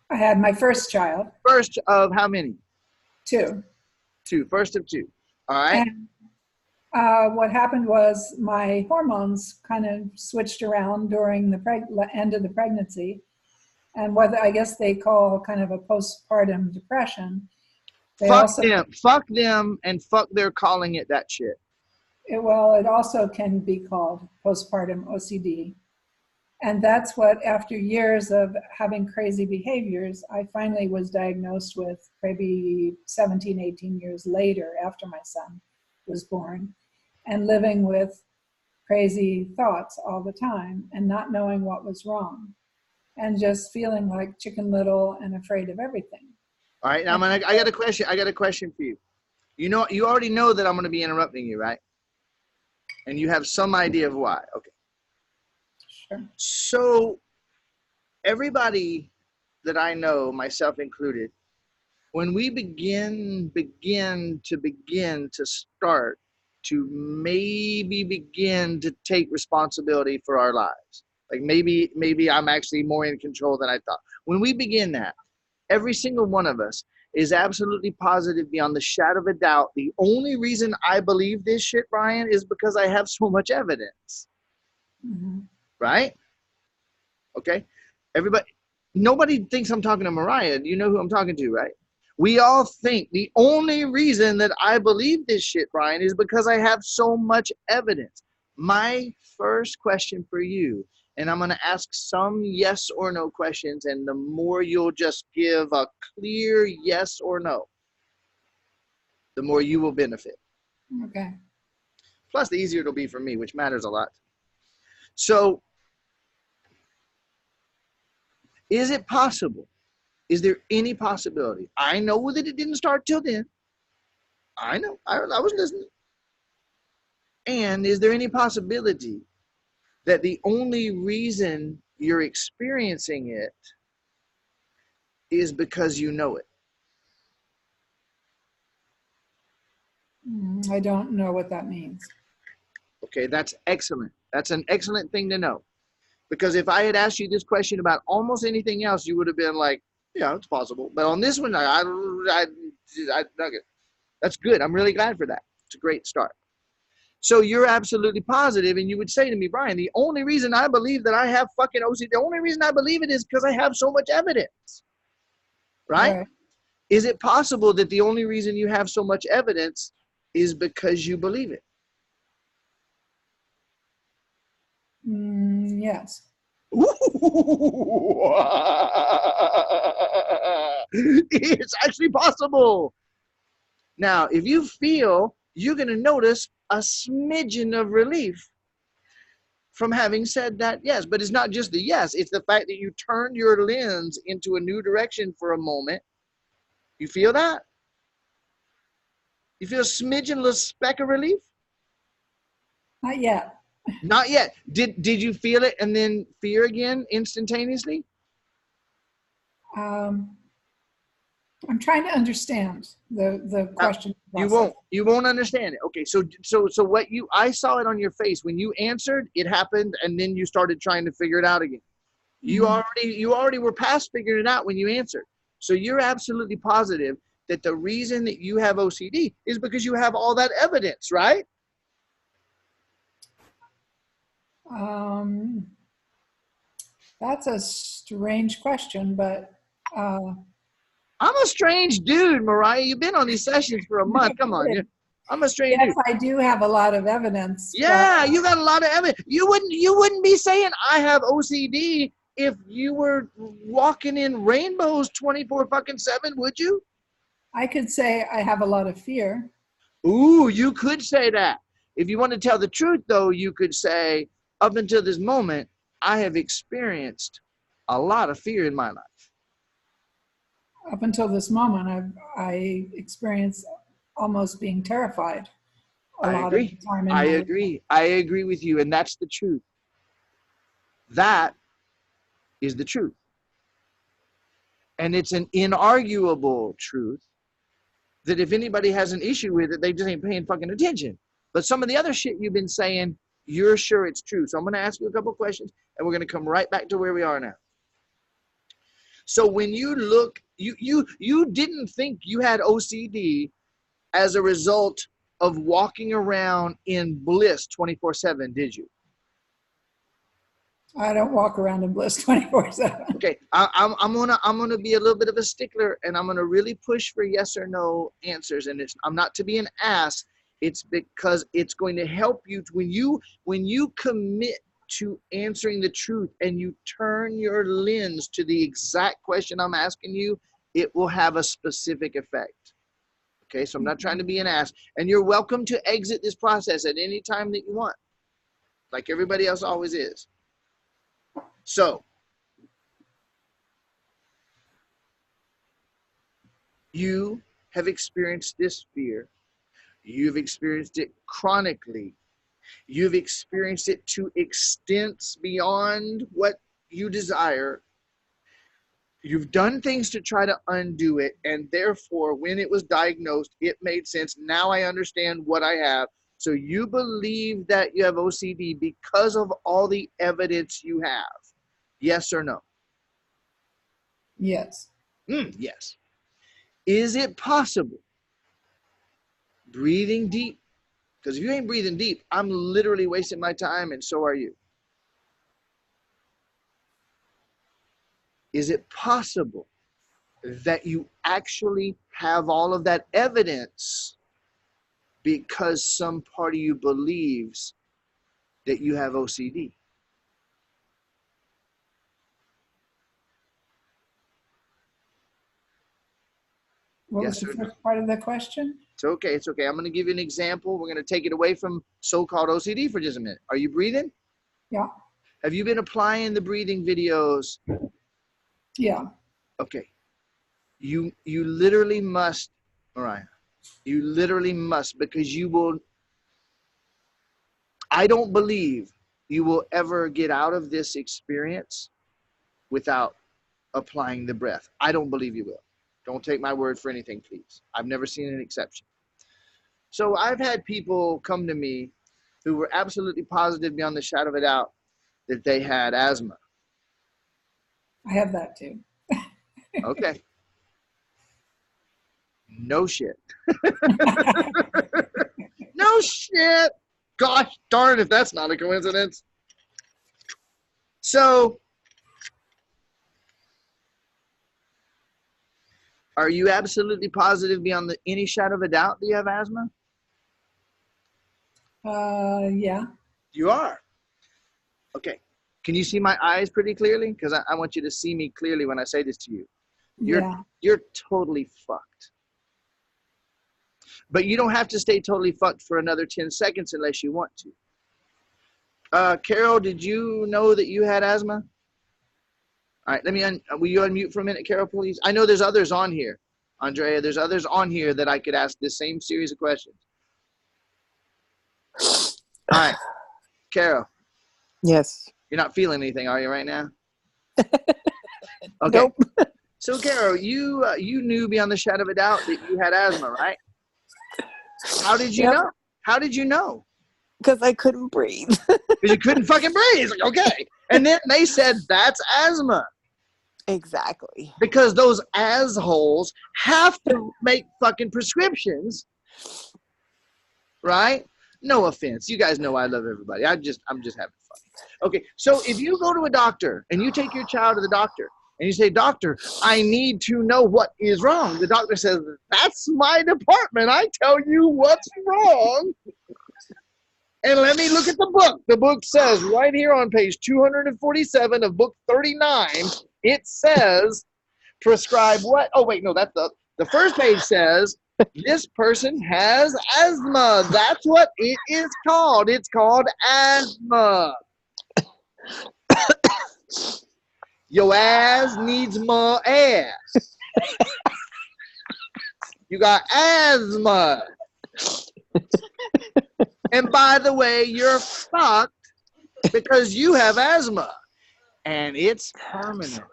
I had my first child, first of how many? 2. Two. First of 2. All right. And what happened was my hormones kind of switched around during the end of the pregnancy, and what I guess they call kind of a postpartum depression. They Fuck also, them. Fuck them and fuck they're calling it that shit. it also can be called postpartum OCD. And that's what, after years of having crazy behaviors, I finally was diagnosed with maybe 17, 18 years later after my son was born, and living with crazy thoughts all the time and not knowing what was wrong and just feeling like Chicken Little and afraid of everything. All right. Now I got a question. I got a question for you. You know, you already know that I'm going to be interrupting you, right? And you have some idea of why. Okay. Sure. So everybody that I know, myself included, when we begin to start to maybe begin to take responsibility for our lives, like maybe I'm actually more in control than I thought. When we begin that, every single one of us is absolutely positive beyond the shadow of a doubt. The only reason I believe this shit, Brian, is because I have so much evidence. Mm-hmm. Right? Okay. Everybody, nobody thinks I'm talking to Mariah. You know who I'm talking to, right? We all think the only reason that I believe this shit, Brian, is because I have so much evidence. My first question for you, and I'm going to ask some yes or no questions, and the more you'll just give a clear yes or no, the more you will benefit. Okay. Plus, the easier it'll be for me, which matters a lot. So, is it possible? Is there any possibility? I know that it didn't start till then. I know. I was listening. And is there any possibility that the only reason you're experiencing it is because you know it? I don't know what that means. Okay, that's excellent. That's an excellent thing to know. Because if I had asked you this question about almost anything else, you would have been like, yeah, it's possible. But on this one, that's good. I'm really glad for that. It's a great start. So you're absolutely positive, and you would say to me, Brian, the only reason I believe that I have fucking OCD, the only reason I believe it is because I have so much evidence, right? Is it possible that the only reason you have so much evidence is because you believe it? Yes. It's actually possible. Now, if you feel, you're going to notice a smidgen of relief from having said that yes. But it's not just the yes, it's the fact that you turned your lens into a new direction for a moment. You feel that? You feel a smidgen, little speck of relief? Not yet. Not yet. Did you feel it and then fear again instantaneously? I'm trying to understand the question. You won't understand it. Okay, so what I saw it on your face when you answered, it happened, and then you started trying to figure it out again. You already were past figuring it out when you answered. So you're absolutely positive that the reason that you have OCD is because you have all that evidence, right? That's a strange question, but I'm a strange dude, Mariah. You've been on these sessions for a month. Come on. I'm a strange dude. Yes, I do have a lot of evidence. Yeah, you got a lot of evidence. You wouldn't be saying I have OCD if you were walking in rainbows 24/7, would you? I could say I have a lot of fear. Ooh, you could say that. If you want to tell the truth, though, you could say, up until this moment, I have experienced a lot of fear in my life. Up until this moment, I experienced almost being terrified a lot of the time. I agree with you, and that's the truth. That is the truth. And it's an inarguable truth that if anybody has an issue with it, they just ain't paying fucking attention. But some of the other shit you've been saying, you're sure it's true. So I'm going to ask you a couple questions, and we're going to come right back to where we are now. So when you look, you didn't think you had OCD as a result of walking around in bliss 24/7, did you? I don't walk around in bliss 24/7. Okay, I'm gonna be a little bit of a stickler, and I'm gonna really push for yes or no answers. And I'm not to be an ass. It's because it's going to help you when you commit to answering the truth and you turn your lens to the exact question I'm asking you, it will have a specific effect. Okay, so I'm not trying to be an ass, and you're welcome to exit this process at any time that you want, like everybody else always is. So you have experienced this fear. You've experienced it chronically. You've experienced it to extents beyond what you desire. You've done things to try to undo it, and therefore, when it was diagnosed, it made sense. Now I understand what I have. So you believe that you have OCD because of all the evidence you have. Yes or no? Yes. Yes. Is it possible, breathing deep, because if you ain't breathing deep, I'm literally wasting my time, and so are you. Is it possible that you actually have all of that evidence because some part of you believes that you have OCD? What Yes was the or no? first part of the question? It's okay. It's okay. I'm going to give you an example. We're going to take it away from so-called OCD for just a minute. Are you breathing? Yeah. Have you been applying the breathing videos? Yeah. Okay. You literally must, Mariah. You literally must, because you will, I don't believe you will ever get out of this experience without applying the breath. I don't believe you will. Don't take my word for anything, please. I've never seen an exception. So I've had people come to me who were absolutely positive beyond the shadow of a doubt that they had asthma. I have that too. Okay. No shit. No shit. Gosh darn if that's not a coincidence. So, are you absolutely positive beyond any shadow of a doubt that you have asthma? Yeah. You are. Okay. Can you see my eyes pretty clearly? Because I want you to see me clearly when I say this to you. You're totally fucked. But you don't have to stay totally fucked for another 10 seconds unless you want to. Carol, did you know that you had asthma? All right, will you unmute for a minute, Carol, please? I know there's others on here. Andrea, there's others on here that I could ask this same series of questions. All right, Carol. Yes. You're not feeling anything, are you, right now? Okay. Nope. So, Carol, you knew beyond the shadow of a doubt that you had asthma, right? How did you know? How did you know? Because I couldn't breathe. Because you couldn't fucking breathe. Like, okay. And then they said, that's asthma. Exactly. Because those assholes have to make fucking prescriptions, right? No offense. You guys know I love everybody. I'm just having fun. Okay, so if you go to a doctor and you take your child to the doctor and you say, doctor, I need to know what is wrong. The doctor says, that's my department. I tell you what's wrong. And let me look at the book. The book says right here on page 247 of book 39, it says prescribe what? Oh, wait, no, that's the first page says this person has asthma. That's what it is called. It's called asthma. Your ass needs more ass. You got asthma. And by the way, you're fucked because you have asthma. And it's permanent.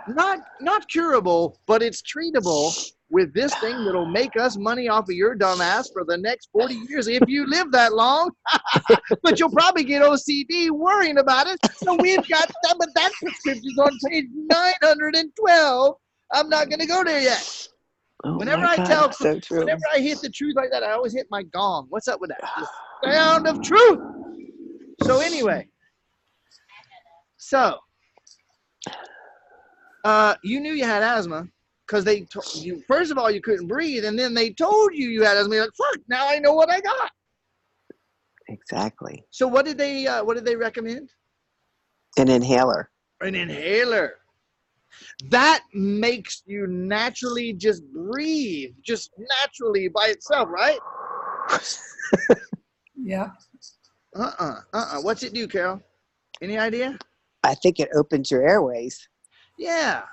Not curable, but it's treatable with this thing that'll make us money off of your dumb ass for the next 40 years if you live that long. But you'll probably get OCD worrying about it. So we've got that, but that prescription's on page 912. I'm not going to go there yet. Oh Whenever my I God, tell, it's so true. whenever I hit the truth like that, I always hit my gong. What's up with that? The sound of truth. So anyway, so you knew you had asthma because they told you, first of all, you couldn't breathe, and then they told you you had asthma. You're like, fuck, now I know what I got. Exactly. So what did they recommend? An inhaler. An inhaler. That makes you naturally just breathe, just naturally by itself, right? Yeah. What's it do, Carol? Any idea? I think it opens your airways. Yeah.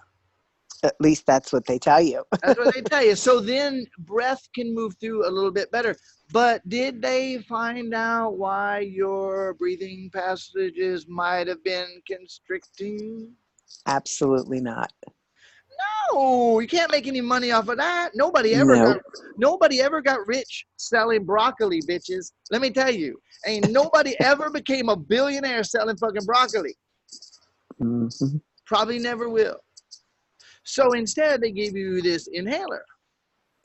At least that's what they tell you. That's what they tell you. So then breath can move through a little bit better. But did they find out why your breathing passages might have been constricting? Absolutely not. No, you can't make any money off of that. Nobody Nope. ever got rich selling broccoli, bitches. Let me tell you, ain't nobody ever became a billionaire selling fucking broccoli. Mm-hmm. Probably never will. So instead, they gave you this inhaler.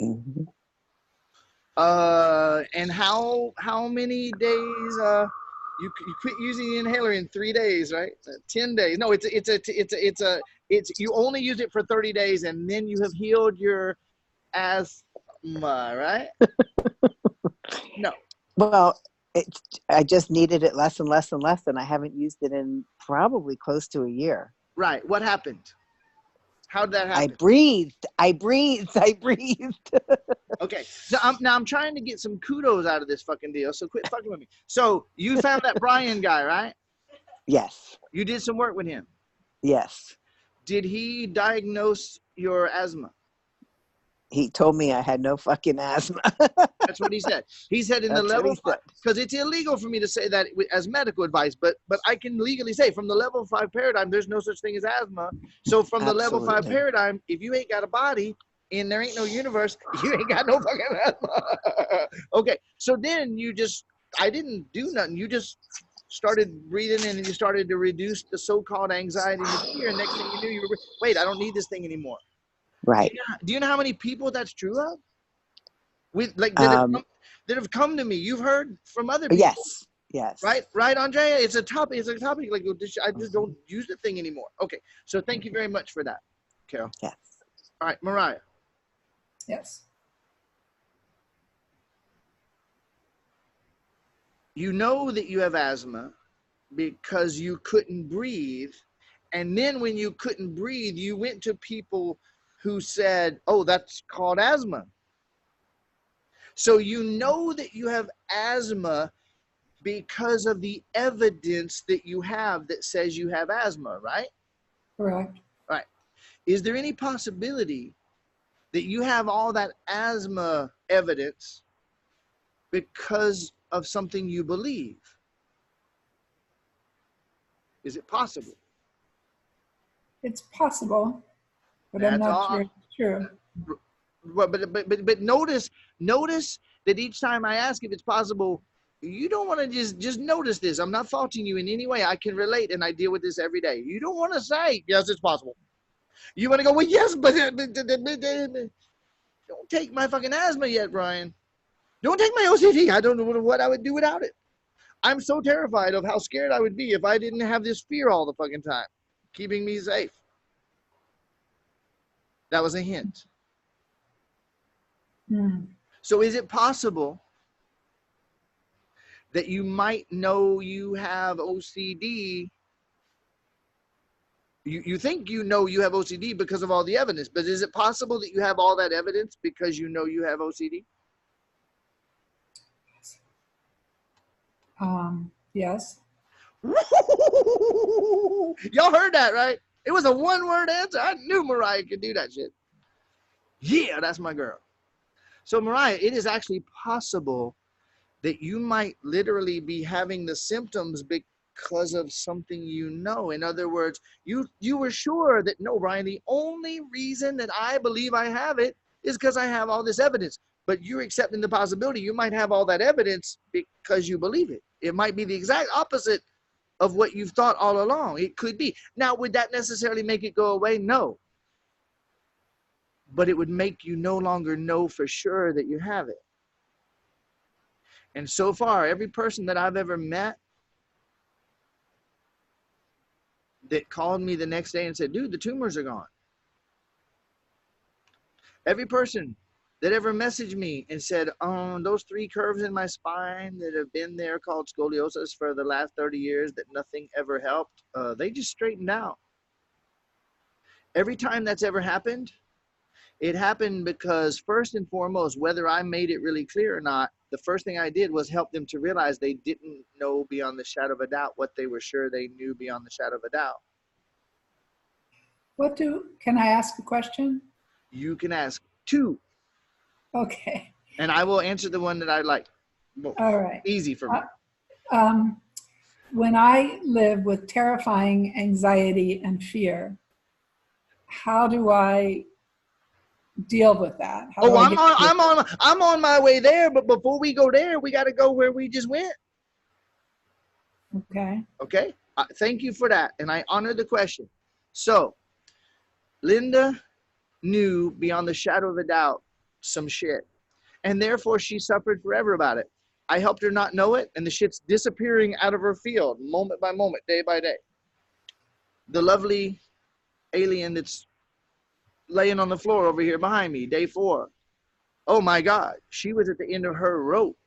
Mm-hmm. And how many days? You quit using the inhaler in 3 days, right? 10 days. No, it's you only use it for 30 days, and then you have healed your asthma, right? No. Well, I just needed it less and less and less, and I haven't used it in probably close to a year. Right. What happened? How did that happen? I breathed. Okay. So I'm trying to get some kudos out of this fucking deal. So quit fucking with me. So you found that Brian guy, right? Yes. You did some work with him. Yes. Did he diagnose your asthma? He told me I had no fucking asthma. That's what he said. He said in the level 5, because it's illegal for me to say that as medical advice, but I can legally say from the level 5 paradigm, there's no such thing as asthma. So from the level 5 paradigm, if you ain't got a body and there ain't no universe, you ain't got no fucking asthma. Okay, so then I didn't do nothing. You just started breathing and you started to reduce the so-called anxiety and the fear. And next thing you knew, you were, wait, I don't need this thing anymore. Right. Do you know how many people that's true of? With like that have come to me. You've heard from other people. Yes. Yes. Right, Andrea. It's a topic. It's a topic. Like I just don't use the thing anymore. Okay. So thank you very much for that, Carol. Yes. All right, Mariah. Yes. You know that you have asthma because you couldn't breathe, and then when you couldn't breathe, you went to people who said, "Oh, that's called asthma." So you know that you have asthma because of the evidence that you have that says you have asthma, right? Correct. Right. Is there any possibility that you have all that asthma evidence because of something you believe? Is it possible? It's possible, but That's I'm not all. sure it's true. But notice that each time I ask if it's possible, you don't want to just notice this. I'm not faulting you in any way. I can relate, and I deal with this every day. You don't want to say, yes, it's possible. You want to go, well, yes, but don't take my fucking asthma yet, Brian. Don't take my OCD. I don't know what I would do without it. I'm so terrified of how scared I would be if I didn't have this fear all the fucking time, keeping me safe. That was a hint. So is it possible that you might know you have OCD? You think you know you have OCD because of all the evidence, but is it possible that you have all that evidence because you know you have OCD? Yes. Y'all heard that, right? It was a one-word answer. I knew Mariah could do that shit. Yeah, that's my girl. So Mariah, it is actually possible that you might literally be having the symptoms because of something you know. In other words, you were sure that, no, Brian, the only reason that I believe I have it is because I have all this evidence. But you're accepting the possibility you might have all that evidence because you believe it. It might be the exact opposite of what you've thought all along. It could be. Now, would that necessarily make it go away? No. But it would make you no longer know for sure that you have it. And so far, every person that I've ever met that called me the next day and said, dude, the tumors are gone. Every person that ever messaged me and said, those 3 curves in my spine that have been there called scoliosis for the last 30 years that nothing ever helped, they just straightened out. Every time that's ever happened, it happened because first and foremost, whether I made it really clear or not, the first thing I did was help them to realize they didn't know beyond the shadow of a doubt what they were sure they knew beyond the shadow of a doubt. Can I ask a question? You can ask 2. Okay. And I will answer the one that I like. All right. Easy for me. When I live with terrifying anxiety and fear, how do I deal with that? I'm on my way there, but before we go there, we got to go where we just went. Okay. Okay. Thank you for that. And I honor the question. So, Linda knew beyond the shadow of a doubt some shit. And therefore, she suffered forever about it. I helped her not know it, and the shit's disappearing out of her field, moment by moment, day by day. The lovely alien that's laying on the floor over here behind me, day 4. Oh my God, she was at the end of her rope.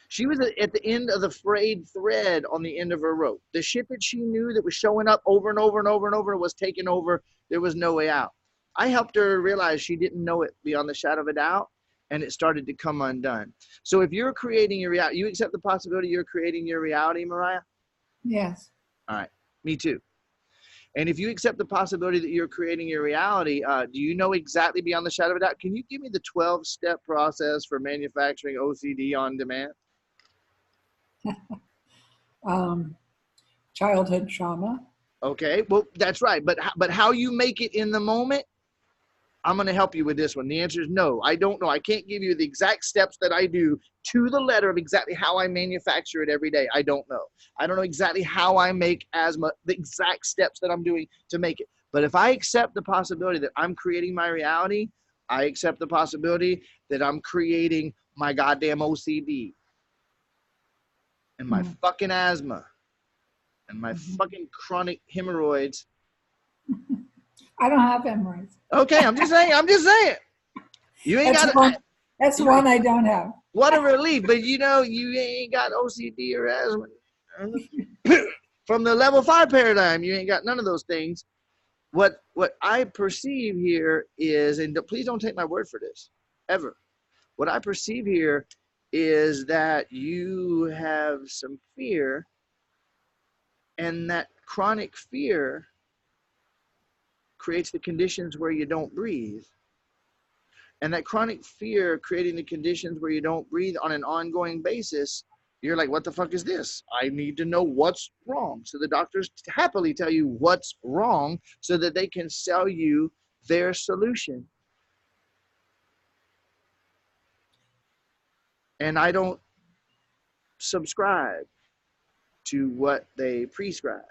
She was at the end of the frayed thread on the end of her rope. The shit that she knew that was showing up over and over and over and over was taking over. There was no way out. I helped her realize she didn't know it beyond the shadow of a doubt, and it started to come undone. So if you're creating your reality, you accept the possibility you're creating your reality, Mariah? Yes. All right, me too. And if you accept the possibility that you're creating your reality, do you know exactly beyond the shadow of a doubt? Can you give me the 12-step process for manufacturing OCD on demand? Childhood trauma. Okay, well, that's right. But how you make it in the moment, I'm going to help you with this one. The answer is no. I don't know. I can't give you the exact steps that I do to the letter of exactly how I manufacture it every day. I don't know. I don't know exactly how I make asthma, the exact steps that I'm doing to make it. But if I accept the possibility that I'm creating my reality, I accept the possibility that I'm creating my goddamn OCD and my fucking asthma and my fucking chronic hemorrhoids. I don't have hemorrhoids. Okay, I'm just saying. You ain't got That's one I don't have. What a relief. But you know, you ain't got OCD or asthma. From the level 5 paradigm, you ain't got none of those things. What I perceive here is, and please don't take my word for this, ever. What I perceive here is that you have some fear, and that chronic fear creates the conditions where you don't breathe. And that chronic fear creating the conditions where you don't breathe on an ongoing basis, you're like, what the fuck is this? I need to know what's wrong. So the doctors happily tell you what's wrong so that they can sell you their solution. And I don't subscribe to what they prescribe.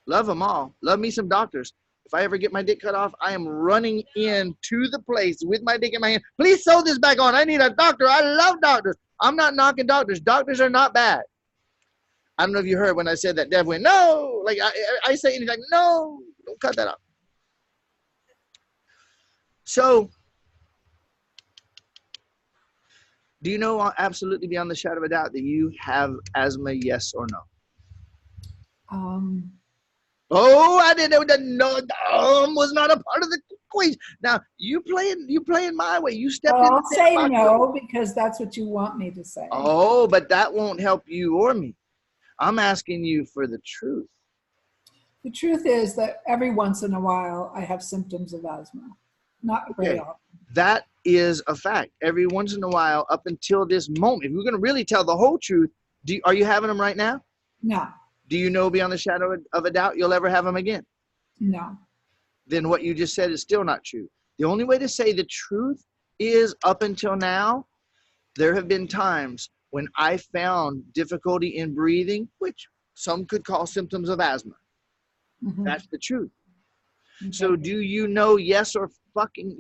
Love them all. Love me some doctors. If I ever get my dick cut off, I am running into the place with my dick in my hand. Please sew this back on. I need a doctor. I love doctors. I'm not knocking doctors. Doctors are not bad. I don't know if you heard when I said that. Dev went, no. Like I say anything, like, no, don't cut that off. So, do you know absolutely beyond the shadow of a doubt that you have asthma, yes or no? Oh, I didn't know. Was not a part of the equation. Now you playing my way. You stepped in. I'll say no because that's what you want me to say. Oh, but that won't help you or me. I'm asking you for the truth. The truth is that every once in a while I have symptoms of asthma. Not very often. That is a fact. Every once in a while, up until this moment, if we're going to really tell the whole truth, are you having them right now? No. Do you know beyond the shadow of a doubt you'll ever have them again? No. Then what you just said is still not true. The only way to say the truth is up until now, there have been times when I found difficulty in breathing, which some could call symptoms of asthma. That's the truth. Okay. So do you know yes or fucking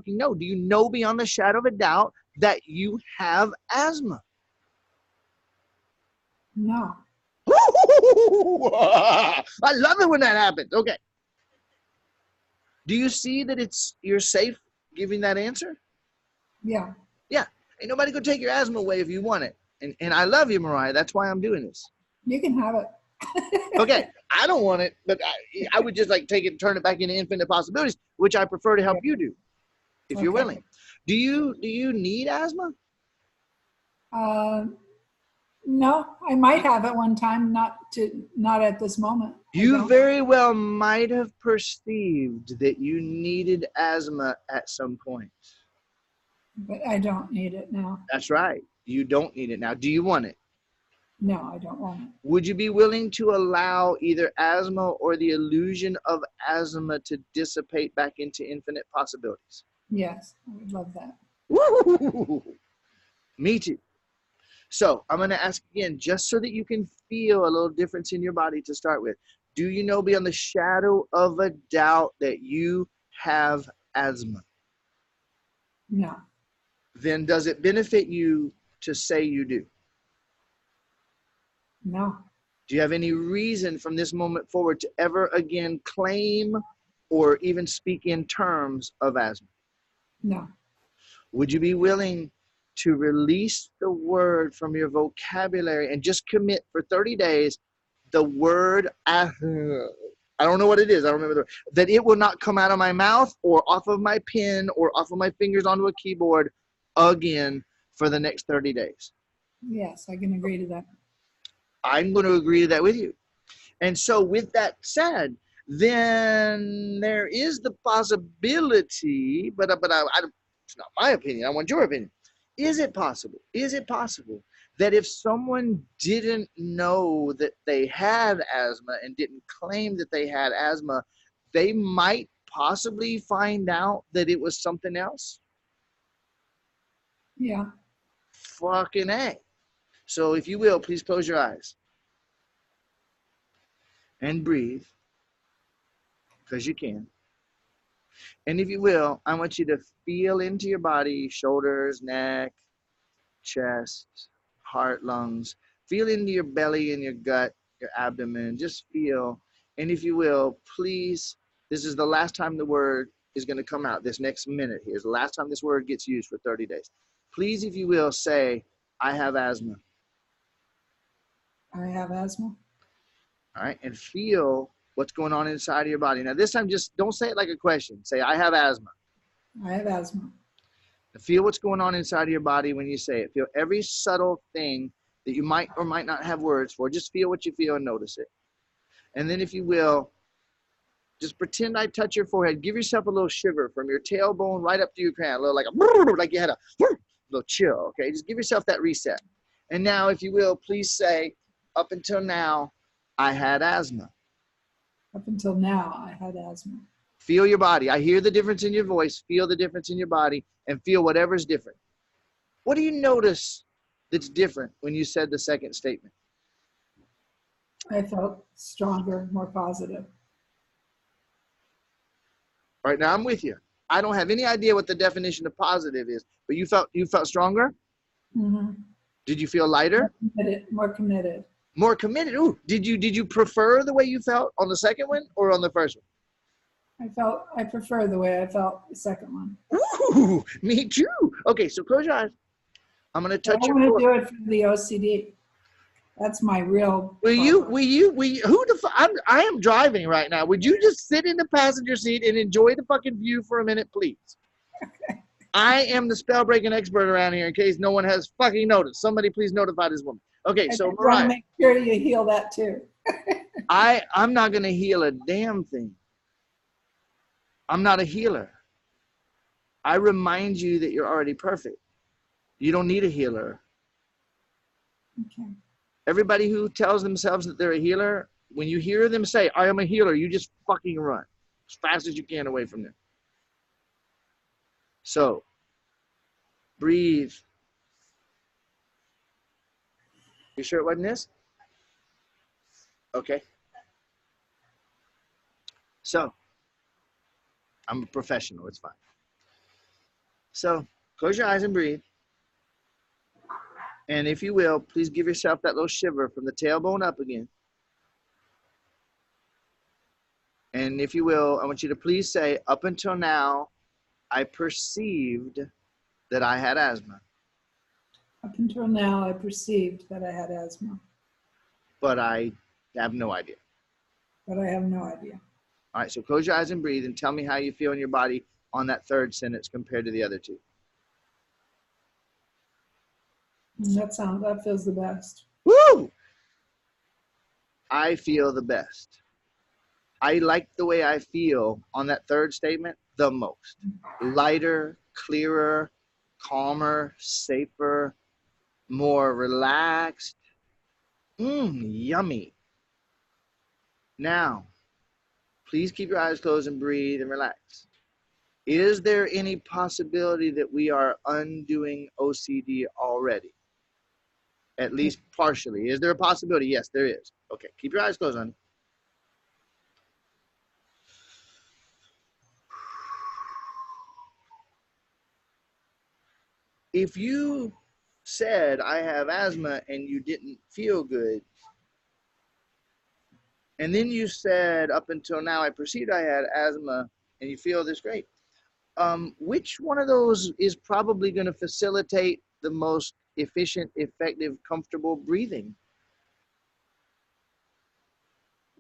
no? Do you know beyond the shadow of a doubt that you have asthma? No. I love it when that happens. Okay. Do you see that you're safe giving that answer? Yeah. Yeah. Ain't nobody gonna take your asthma away if you want it. And I love you, Mariah. That's why I'm doing this. You can have it. Okay. I don't want it, but I would just like take it and turn it back into infinite possibilities, which I prefer to help you do, if you're willing. Do you need asthma? No, I might have at one time, not at this moment. You very well might have perceived that you needed asthma at some point. But I don't need it now. That's right. You don't need it now. Do you want it? No, I don't want it. Would you be willing to allow either asthma or the illusion of asthma to dissipate back into infinite possibilities? Yes, I would love that. Woo! Me too. So I'm going to ask again, just so that you can feel a little difference in your body to start with. Do you know beyond the shadow of a doubt that you have asthma? No. Then does it benefit you to say you do? No. Do you have any reason from this moment forward to ever again claim or even speak in terms of asthma? No. Would you be willing to release the word from your vocabulary and just commit for 30 days the word asthma? I don't know what it is. I don't remember that it will not come out of my mouth or off of my pen or off of my fingers onto a keyboard again for the next 30 days. Yes, I can agree to that. I'm going to agree to that with you. And so with that said, then there is the possibility, but it's not my opinion. I want your opinion. Is it possible that if someone didn't know that they had asthma and didn't claim that they had asthma, they might possibly find out that it was something else? Yeah. Fucking A. So if you will, please close your eyes and breathe, because you can. And if you will, I want you to feel into your body, shoulders, neck, chest, heart, lungs. Feel into your belly and your gut, your abdomen. Just feel. And if you will, please, this is the last time the word is going to come out. This next minute here is the last time this word gets used for 30 days. Please, if you will, say, I have asthma. I have asthma. All right. And feel what's going on inside of your body. Now, this time, just don't say it like a question. Say, I have asthma. I have asthma. Feel what's going on inside of your body when you say it. Feel every subtle thing that you might or might not have words for. Just feel what you feel and notice it. And then if you will, just pretend I touch your forehead. Give yourself a little shiver from your tailbone right up to your crown. A little like you had a little chill, okay? Just give yourself that reset. And now, if you will, please say, up until now, I had asthma. Up until now, I had asthma. Feel your body. I hear the difference in your voice. Feel the difference in your body and feel whatever's different. What do you notice that's different when you said the second statement? I felt stronger, more positive. All right, now I'm with you. I don't have any idea what the definition of positive is, but you felt stronger? Mm-hmm. Did you feel lighter? More committed. More committed. Ooh, did you prefer the way you felt on the second one or on the first one? I prefer the way I felt the second one. Ooh, me too. Okay, so close your eyes. I'm going to touch your forehead. I want to do it for the OCD. That's my real I am driving right now. Would you just sit in the passenger seat and enjoy the fucking view for a minute, please? Okay. I am the spell breaking expert around here in case no one has fucking noticed. Somebody please notify this woman. Okay, so Mariah. I want to make sure you heal that too. I'm not going to heal a damn thing. I'm not a healer. I remind you that you're already perfect. You don't need a healer. Okay. Everybody who tells themselves that they're a healer, when you hear them say, I am a healer, you just fucking run as fast as you can away from them. So breathe. You sure it wasn't this? Okay. So I'm a professional. It's fine. So close your eyes and breathe. And if you will, please give yourself that little shiver from the tailbone up again. And if you will, I want you to please say, up until now, I perceived that I had asthma. Up until now, I perceived that I had asthma, But I have no idea. but I have no idea. All right, so close your eyes and breathe and tell me how you feel in your body on that third sentence compared to the other two. That feels the best. Woo! I feel the best. I like the way I feel on that third statement the most. Lighter, clearer, calmer, safer, more relaxed. Yummy. Now, please keep your eyes closed and breathe and relax. Is there any possibility that we are undoing OCD already? At least partially. Is there a possibility? Yes, there is. Okay, keep your eyes closed, honey. If you said I have asthma and you didn't feel good, and then you said up until now I perceived I had asthma and you feel this great, which one of those is probably going to facilitate the most efficient, effective, comfortable breathing?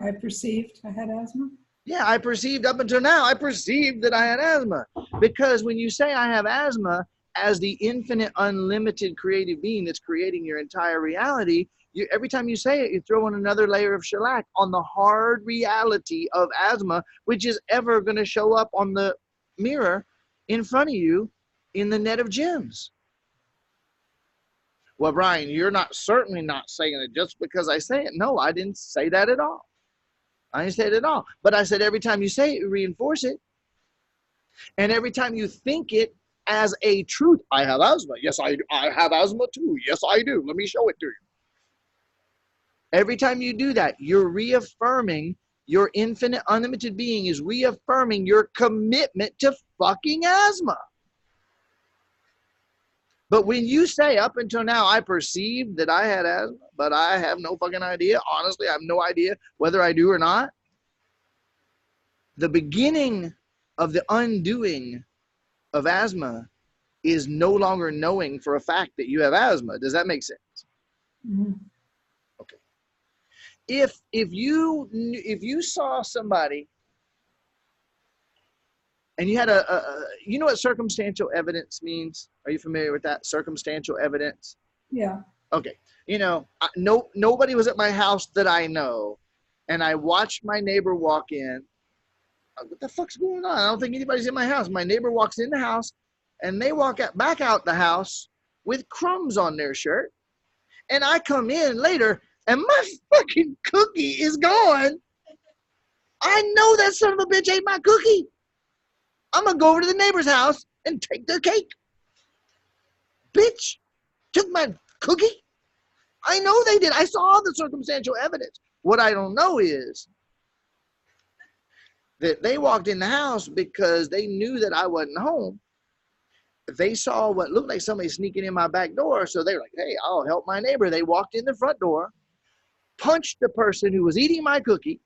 I perceived I had asthma. Yeah, I perceived up until now, I perceived that I had asthma. Because when you say I have asthma, as the infinite, unlimited creative being that's creating your entire reality, every time you say it, you throw in another layer of shellac on the hard reality of asthma, which is ever going to show up on the mirror in front of you in the net of gems. Well, Brian, you're certainly not saying it just because I say it. No, I didn't say that at all. I didn't say it at all. But I said every time you say it, reinforce it. And every time you think it as a truth, I have asthma. Yes, I have asthma too. Yes, I do. Let me show it to you. Every time you do that, you're reaffirming your infinite, unlimited being is reaffirming your commitment to fucking asthma. But when you say up until now, I perceived that I had asthma, but I have no fucking idea. Honestly, I have no idea whether I do or not. The beginning of the undoing of asthma is no longer knowing for a fact that you have asthma. Does that make sense? Mm-hmm. Okay. If you saw somebody and you had you know what circumstantial evidence means? Are you familiar with that? Circumstantial evidence? Yeah. Okay. You know, nobody was at my house that I know, and I watched my neighbor walk in. What the fuck's going on? I don't think anybody's in my house. My neighbor walks in the house, and they walk back out the house with crumbs on their shirt. And I come in later, and my fucking cookie is gone. I know that son of a bitch ate my cookie. I'm going to go over to the neighbor's house and take their cake. Bitch, took my cookie? I know they did. I saw the circumstantial evidence. What I don't know is that they walked in the house because they knew that I wasn't home. They saw what looked like somebody sneaking in my back door, so they were like, hey, I'll help my neighbor. They walked in the front door, punched the person who was eating my cookie,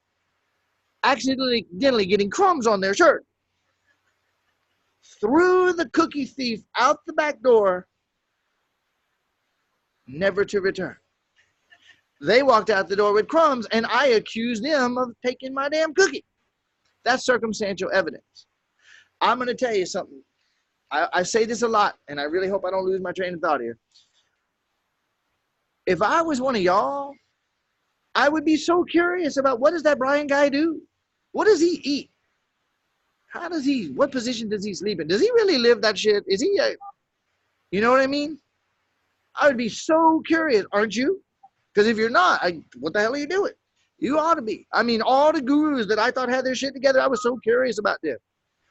accidentally getting crumbs on their shirt, threw the cookie thief out the back door, never to return. They walked out the door with crumbs, and I accused them of taking my damn cookie. That's circumstantial evidence. I'm going to tell you something. I say this a lot, and I really hope I don't lose my train of thought here. If I was one of y'all, I would be so curious about what does that Brian guy do? What does he eat? What position does he sleep in? Does he really live that shit? Is he you know what I mean? I would be so curious, aren't you? Because if you're not, what the hell are you doing? You ought to be. I mean, all the gurus that I thought had their shit together, I was so curious about them.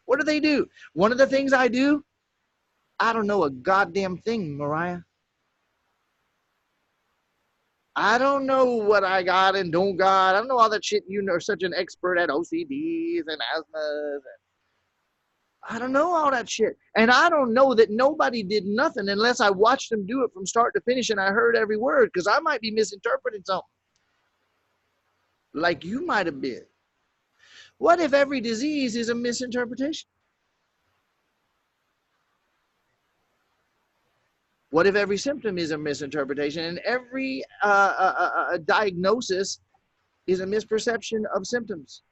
What do they do? One of the things I do I don't know a goddamn thing, Mariah. I don't know what I got and don't got. I don't know all that shit. You are such an expert at OCDs and asthmas. I don't know all that shit. And I don't know that nobody did nothing unless I watched them do it from start to finish and I heard every word, because I might be misinterpreting something. Like you might have been. What if every disease is a misinterpretation? What if every symptom is a misinterpretation and every diagnosis is a misperception of symptoms?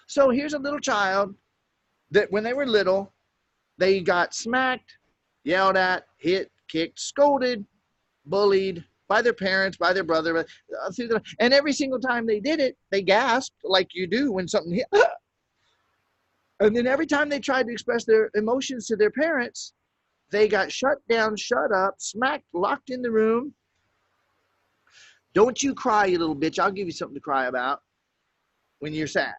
So here's a little child that when they were little, they got smacked, yelled at, hit, kicked, scolded, bullied by their parents, by their brother, and every single time they did it, they gasped like you do when something hit. And then every time they tried to express their emotions to their parents, they got shut down, shut up, smacked, locked in the room. Don't you cry, you little bitch. I'll give you something to cry about when you're sad.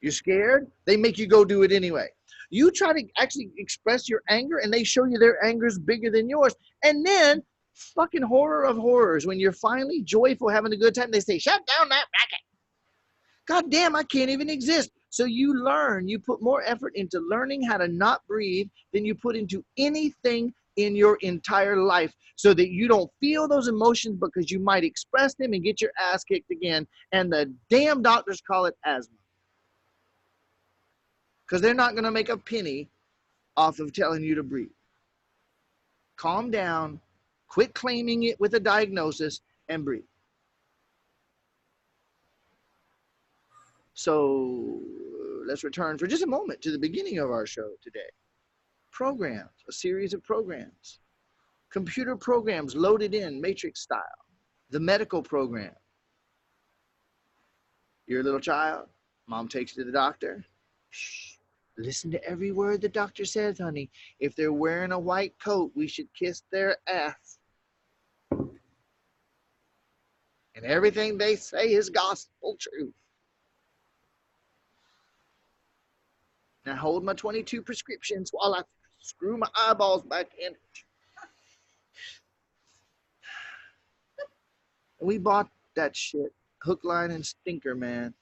You're scared, they make you go do it anyway. You try to actually express your anger and they show you their anger is bigger than yours. And then, fucking horror of horrors, when you're finally joyful, having a good time, they say, shut down that racket. God damn, I can't even exist. So you learn, you put more effort into learning how to not breathe than you put into anything in your entire life, so that you don't feel those emotions because you might express them and get your ass kicked again. And the damn doctors call it asthma. Because they're not going to make a penny off of telling you to breathe. Calm down, quit claiming it with a diagnosis, and breathe. So let's return for just a moment to the beginning of our show today. Programs, a series of programs. Computer programs loaded in matrix style. The medical program. You're a little child, mom takes you to the doctor. Shh. Listen to every word the doctor says, honey. If they're wearing a white coat, we should kiss their ass. And everything they say is gospel truth. Now hold my 22 prescriptions while I screw my eyeballs back in. We bought that shit. Hook, line, and stinker, man.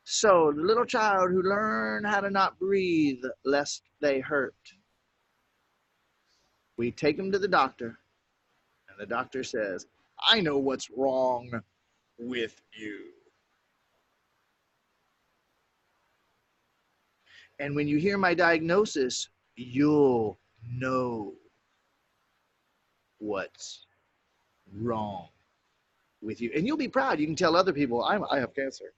So the little child who learned how to not breathe lest they hurt. We take them to the doctor, and the doctor says, I know what's wrong with you. And when you hear my diagnosis, you'll know what's wrong with you. And you'll be proud. You can tell other people, I have cancer.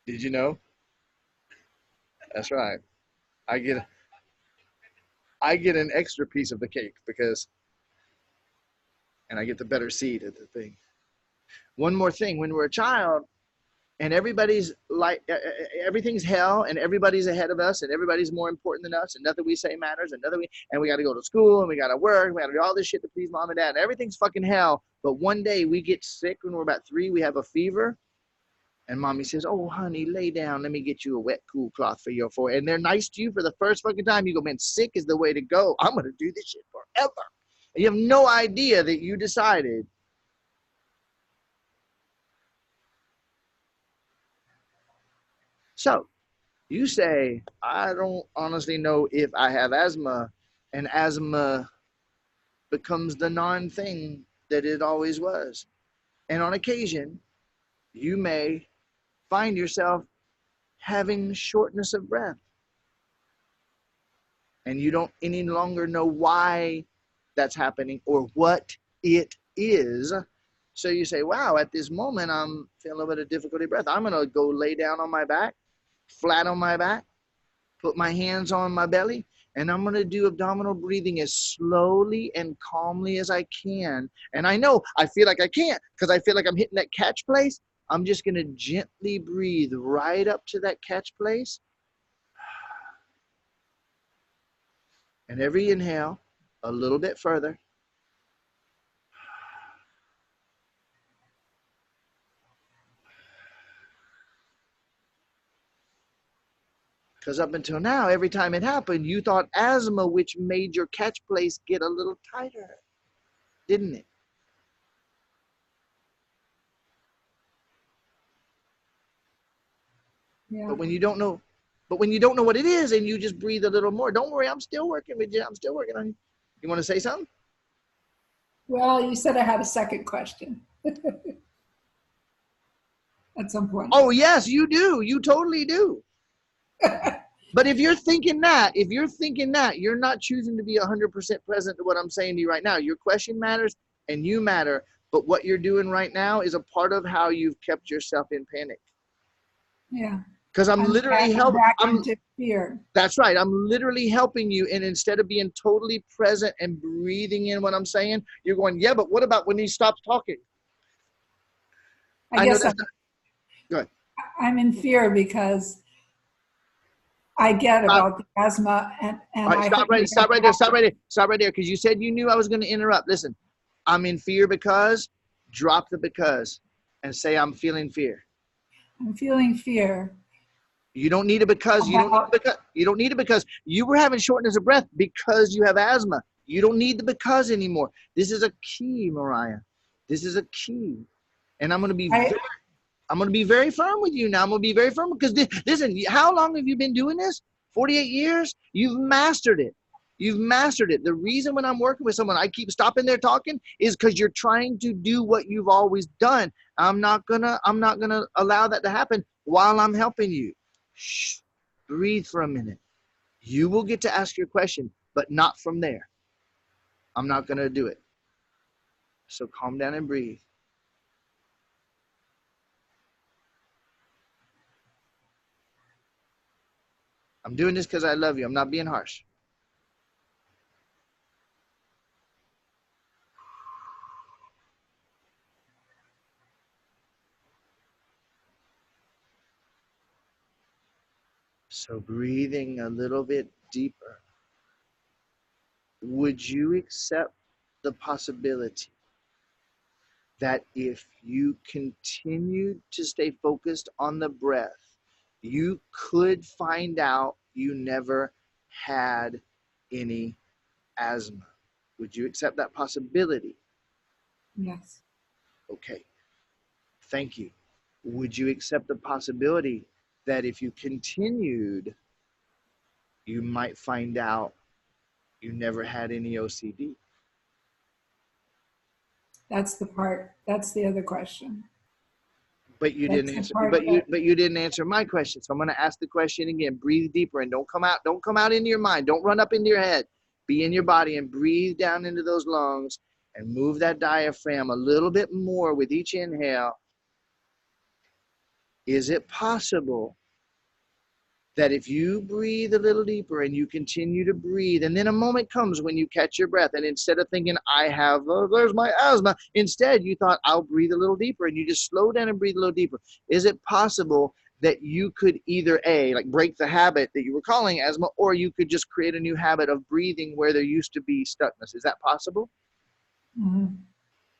Did you know? That's right. I get an extra piece of the cake because, and I get the better seat at the thing. One more thing, when we're a child and everybody's like, everything's hell and everybody's ahead of us and everybody's more important than us and nothing we say matters and we got to go to school and we got to work, we got to do all this shit to please mom and dad and everything's fucking hell. But one day we get sick when we're about 3, we have a fever. And mommy says, oh, honey, lay down. Let me get you a wet, cool cloth for your forehead. And they're nice to you for the first fucking time. You go, man, sick is the way to go. I'm going to do this shit forever. And you have no idea that you decided. So you say, I don't honestly know if I have asthma. And asthma becomes the non-thing that it always was. And on occasion, you may find yourself having shortness of breath. And you don't any longer know why that's happening or what it is. So you say, wow, at this moment, I'm feeling a little bit of difficulty breath. I'm going to go lay down on my back, flat on my back, put my hands on my belly, and I'm going to do abdominal breathing as slowly and calmly as I can. And I know I feel like I can't because I feel like I'm hitting that catch place. I'm just going to gently breathe right up to that catch place. And every inhale, a little bit further. Because up until now, every time it happened, you thought asthma, which made your catch place get a little tighter, didn't it? Yeah. But when you don't know what it is and you just breathe a little more, don't worry, I'm still working with you. I'm still working on you. You want to say something? Well, you said I had a second question at some point. Oh, yes, you do. You totally do. But if you're thinking that, you're not choosing to be 100% present to what I'm saying to you right now. Your question matters and you matter. But what you're doing right now is a part of how you've kept yourself in panic. Yeah. Because I'm literally helping. Back into fear. That's right. I'm literally helping you. And instead of being totally present and breathing in what I'm saying, you're going, yeah, but what about when he stops talking? I guess Go ahead. I'm in fear because I get about the asthma and all right, stop right there. Because you said you knew I was going to interrupt. Listen, I'm in fear because, drop the because and say I'm feeling fear. I'm feeling fear. You don't need it because you don't need it because you were having shortness of breath because you have asthma. You don't need the because anymore. This is a key, Mariah. This is a key. And I'm going to be very firm with you now. I'm going to be very firm because listen, how long have you been doing this? 48 years? You've mastered it. You've mastered it. The reason when I'm working with someone, I keep stopping there talking is because you're trying to do what you've always done. I'm not gonna allow that to happen while I'm helping you. Shh, breathe for a minute. You will get to ask your question, but not from there. I'm not gonna do it. So calm down and breathe. I'm doing this because I love you. I'm not being harsh. So breathing a little bit deeper. Would you accept the possibility that if you continued to stay focused on the breath, you could find out you never had any asthma? Would you accept that possibility? Yes. Okay, thank you. Would you accept the possibility that if you continued, you might find out you never had any OCD? That's the other question. But you That's didn't answer. the But you didn't answer my question. So I'm going to ask the question again. Breathe deeper and don't come out into your mind. Don't run up into your head. Be in your body and breathe down into those lungs and move that diaphragm a little bit more with each inhale. Is it possible that if you breathe a little deeper and you continue to breathe, and then a moment comes when you catch your breath, and instead of thinking, there's my asthma, instead you thought, I'll breathe a little deeper, and you just slow down and breathe a little deeper. Is it possible that you could either break the habit that you were calling asthma, or you could just create a new habit of breathing where there used to be stuckness? Is that possible? Mm-hmm.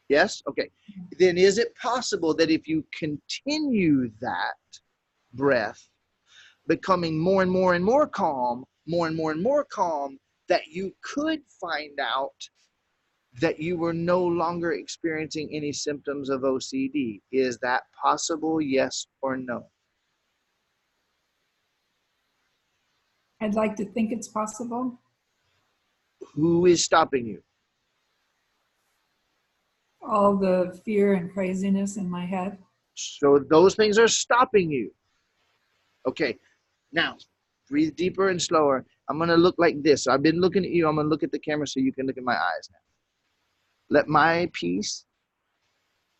Yes? Okay. Then is it possible that if you continue that breath, becoming more and more and more calm, that you could find out that you were no longer experiencing any symptoms of OCD? Is that possible, yes or no? I'd like to think it's possible. Who is stopping you? All the fear and craziness in my head. So those things are stopping you. Okay, now breathe deeper and slower. I'm going to look like this. So I've been looking at you. I'm going to look at the camera so you can look at my eyes now. Let my peace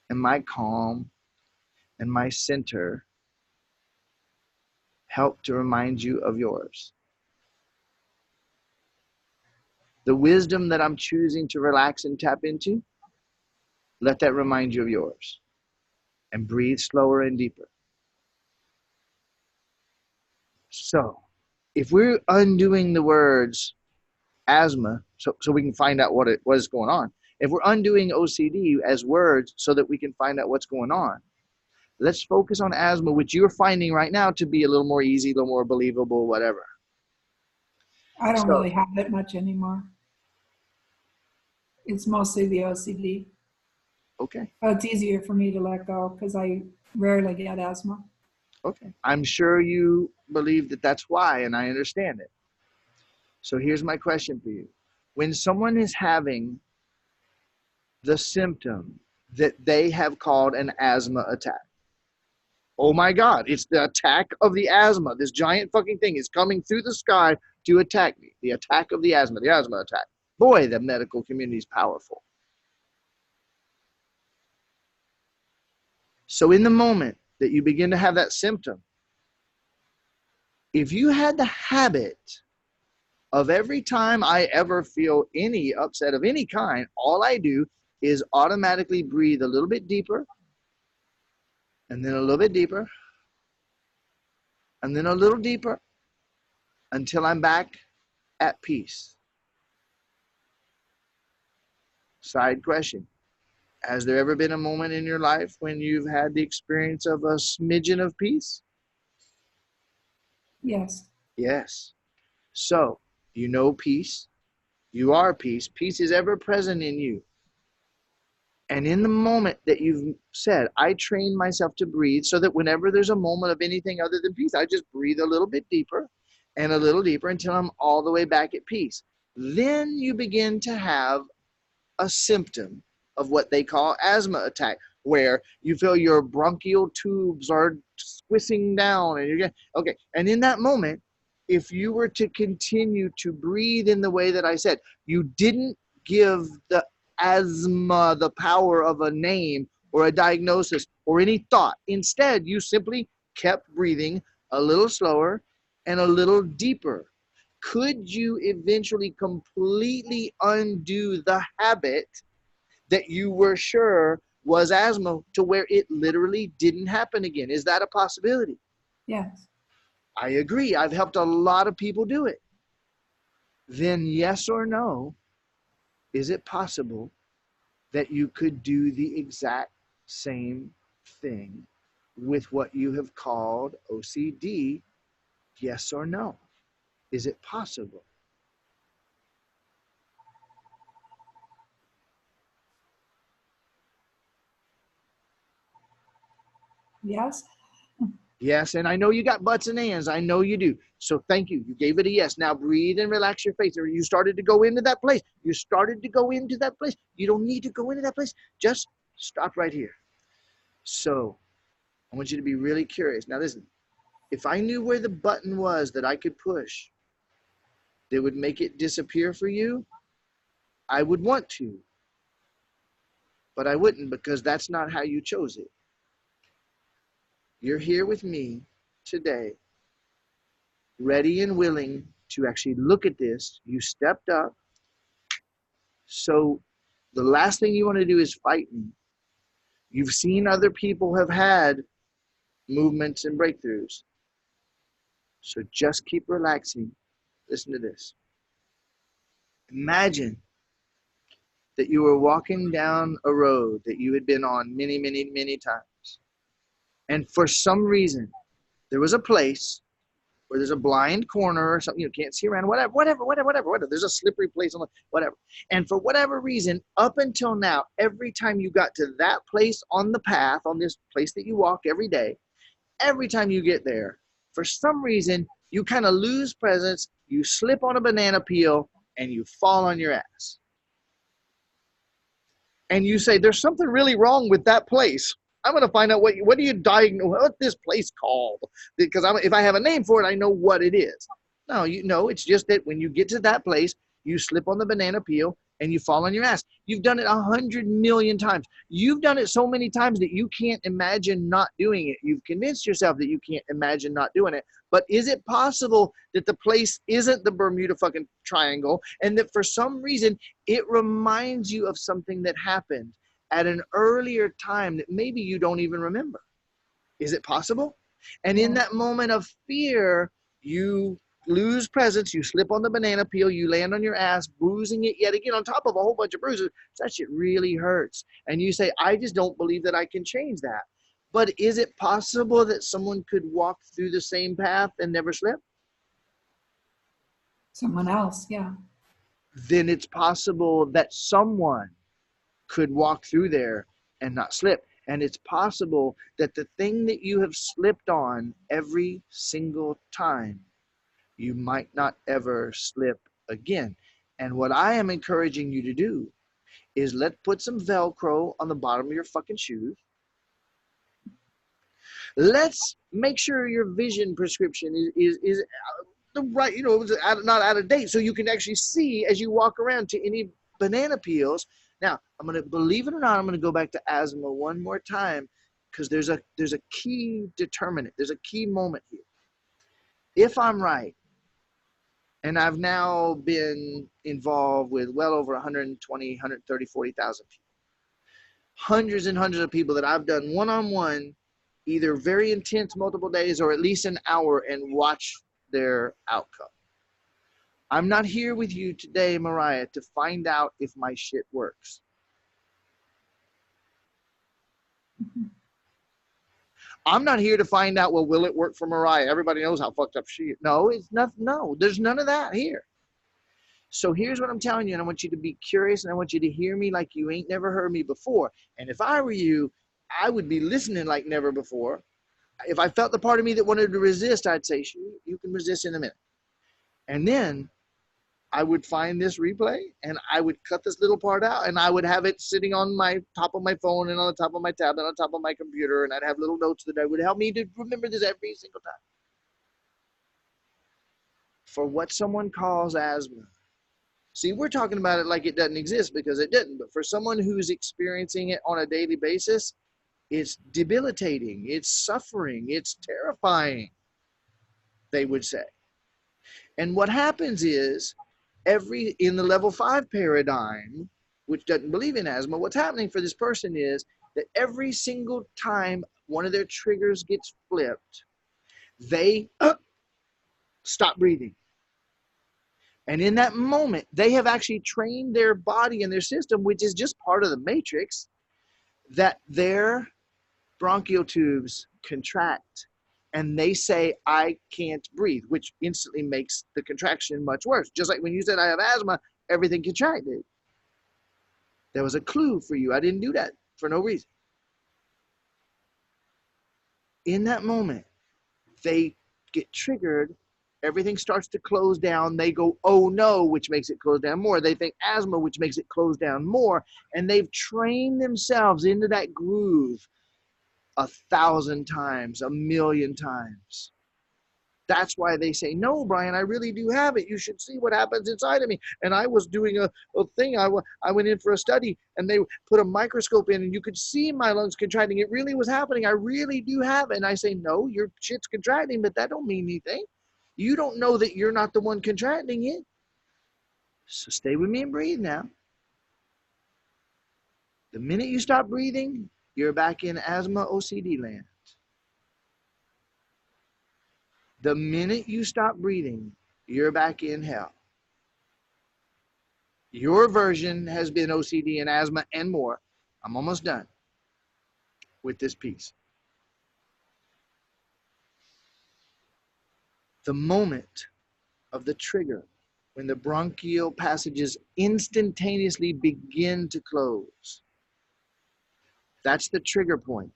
and my calm and my center help to remind you of yours. The wisdom that I'm choosing to relax and tap into, let that remind you of yours. And breathe slower and deeper. So, if we're undoing the words asthma, so we can find out what is going on. If we're undoing OCD as words so that we can find out what's going on, Let's focus on asthma, which you're finding right now to be a little more easy, a little more believable, whatever. I don't So, really have it much anymore. It's mostly the OCD. okay, But it's easier for me to let go because I rarely get asthma. okay. I'm sure you believe that that's why, and I understand it. So here's my question for you. When someone is having the symptom that they have called an asthma attack, oh my God, it's the attack of the asthma. This giant fucking thing is coming through the sky to attack me. The attack of the asthma attack. Boy, the medical community is powerful. So in the moment that you begin to have that symptom, if you had the habit of every time I ever feel any upset of any kind, all I do is automatically breathe a little bit deeper, and then a little bit deeper, and then a little deeper until I'm back at peace. Side question. Has there ever been a moment in your life when you've had the experience of a smidgen of peace? Yes. Yes. So, you know peace. You are peace. Peace is ever present in you. And in the moment that you've said, I train myself to breathe so that whenever there's a moment of anything other than peace, I just breathe a little bit deeper and a little deeper until I'm all the way back at peace. Then you begin to have a symptom of what they call asthma attack, where you feel your bronchial tubes are squishing down and you're okay. And in that moment, if you were to continue to breathe in the way that I said, you didn't give the asthma the power of a name or a diagnosis or any thought. Instead, you simply kept breathing a little slower and a little deeper. Could you eventually completely undo the habit that you were sure was asthma to where it literally didn't happen again? Is that a possibility? Yes. I agree. I've helped a lot of people do it. Then yes or no, is it possible that you could do the exact same thing with what you have called OCD? Yes or no? Is it possible? Yes. Yes, and I know you got butts and ands. I know you do. So thank you. You gave it a yes. Now breathe and relax your face. Or you started to go into that place. You started to go into that place. You don't need to go into that place. Just stop right here. So I want you to be really curious. Now listen, if I knew where the button was that I could push that would make it disappear for you, I would want to. But I wouldn't, because that's not how you chose it. You're here with me today, ready and willing to actually look at this. You stepped up. So the last thing you want to do is fight me. You've seen other people have had movements and breakthroughs. So just keep relaxing. Listen to this. Imagine that you were walking down a road that you had been on many, many, many times. And for some reason, there was a place where there's a blind corner or something, you can't see around, whatever. There's a slippery place on the whatever. And for whatever reason, up until now, every time you got to that place on the path, on this place that you walk every day, every time you get there, for some reason, you kind of lose presence, you slip on a banana peel, and you fall on your ass. And you say, there's something really wrong with that place. I'm going to find out what do you diagnose, what this place called? Because if I have a name for it, I know what it is. No, it's just that when you get to that place, you slip on the banana peel and you fall on your ass. You've done it 100 million times. You've done it so many times that you can't imagine not doing it. You've convinced yourself that you can't imagine not doing it. But is it possible that the place isn't the Bermuda fucking Triangle and that for some reason it reminds you of something that happened at an earlier time that maybe you don't even remember? Is it possible? And in that moment of fear, you lose presence, you slip on the banana peel, you land on your ass, bruising it yet again on top of a whole bunch of bruises. That shit really hurts. And you say, I just don't believe that I can change that. But is it possible that someone could walk through the same path and never slip? Someone else, yeah. Then it's possible that someone could walk through there and not slip. And it's possible that the thing that you have slipped on every single time, you might not ever slip again. And what I am encouraging you to do is put some Velcro on the bottom of your fucking shoes. Let's make sure your vision prescription is the right, not out of date, so you can actually see as you walk around to any banana peels. Now, I'm going to, believe it or not, I'm going to go back to asthma one more time, because there's a key determinant. There's a key moment here. If I'm right, and I've now been involved with well over 120, 130, 40,000 people, hundreds and hundreds of people that I've done one-on-one, either very intense multiple days or at least an hour, and watch their outcome. I'm not here with you today, Mariah, to find out if my shit works. I'm not here to find out, well, will it work for Mariah? Everybody knows how fucked up she is. No, it's not. No, there's none of that here. So here's what I'm telling you, and I want you to be curious, and I want you to hear me like you ain't never heard me before. And if I were you, I would be listening like never before. If I felt the part of me that wanted to resist, I'd say, shoot, you can resist in a minute. And then I would find this replay, and I would cut this little part out, and I would have it sitting on my top of my phone and on the top of my tablet, on top of my computer, and I'd have little notes that would help me to remember this every single time. For what someone calls asthma. See, we're talking about it like it doesn't exist, because it didn't. But for someone who's experiencing it on a daily basis, it's debilitating, it's suffering, it's terrifying, they would say. And what happens is, in the level 5 paradigm, which doesn't believe in asthma, what's happening for this person is that every single time one of their triggers gets flipped, they stop breathing. And in that moment, they have actually trained their body and their system, which is just part of the matrix, that their bronchial tubes contract. And they say, I can't breathe, which instantly makes the contraction much worse. Just like when you said, I have asthma, everything contracted. There was a clue for you. I didn't do that for no reason. In that moment, they get triggered. Everything starts to close down. They go, oh no, which makes it close down more. They think asthma, which makes it close down more. And they've trained themselves into that groove 1,000 times, 1,000,000 times. That's why they say, no, Brian, I really do have it. You should see what happens inside of me. And I was doing a thing. I went in for a study, and they put a microscope in, and you could see my lungs contracting. It really was happening. I really do have it. And I say, no, your shit's contracting, but that don't mean anything. You don't know that you're not the one contracting it. So stay with me and breathe now. The minute you stop breathing, you're back in asthma OCD land. The minute you stop breathing, you're back in hell. Your version has been OCD and asthma and more. I'm almost done with this piece. The moment of the trigger, when the bronchial passages instantaneously begin to close, that's the trigger point.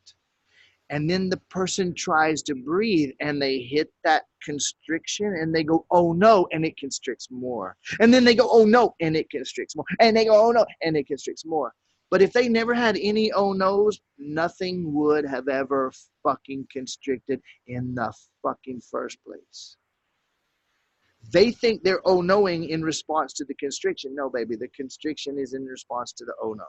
And then the person tries to breathe, and they hit that constriction, and they go, oh no, and it constricts more. And then they go, oh no, and it constricts more. And they go, oh no, and it constricts more. But if they never had any oh no's, nothing would have ever fucking constricted in the fucking first place. They think they're oh noing in response to the constriction. No, baby, the constriction is in response to the oh no.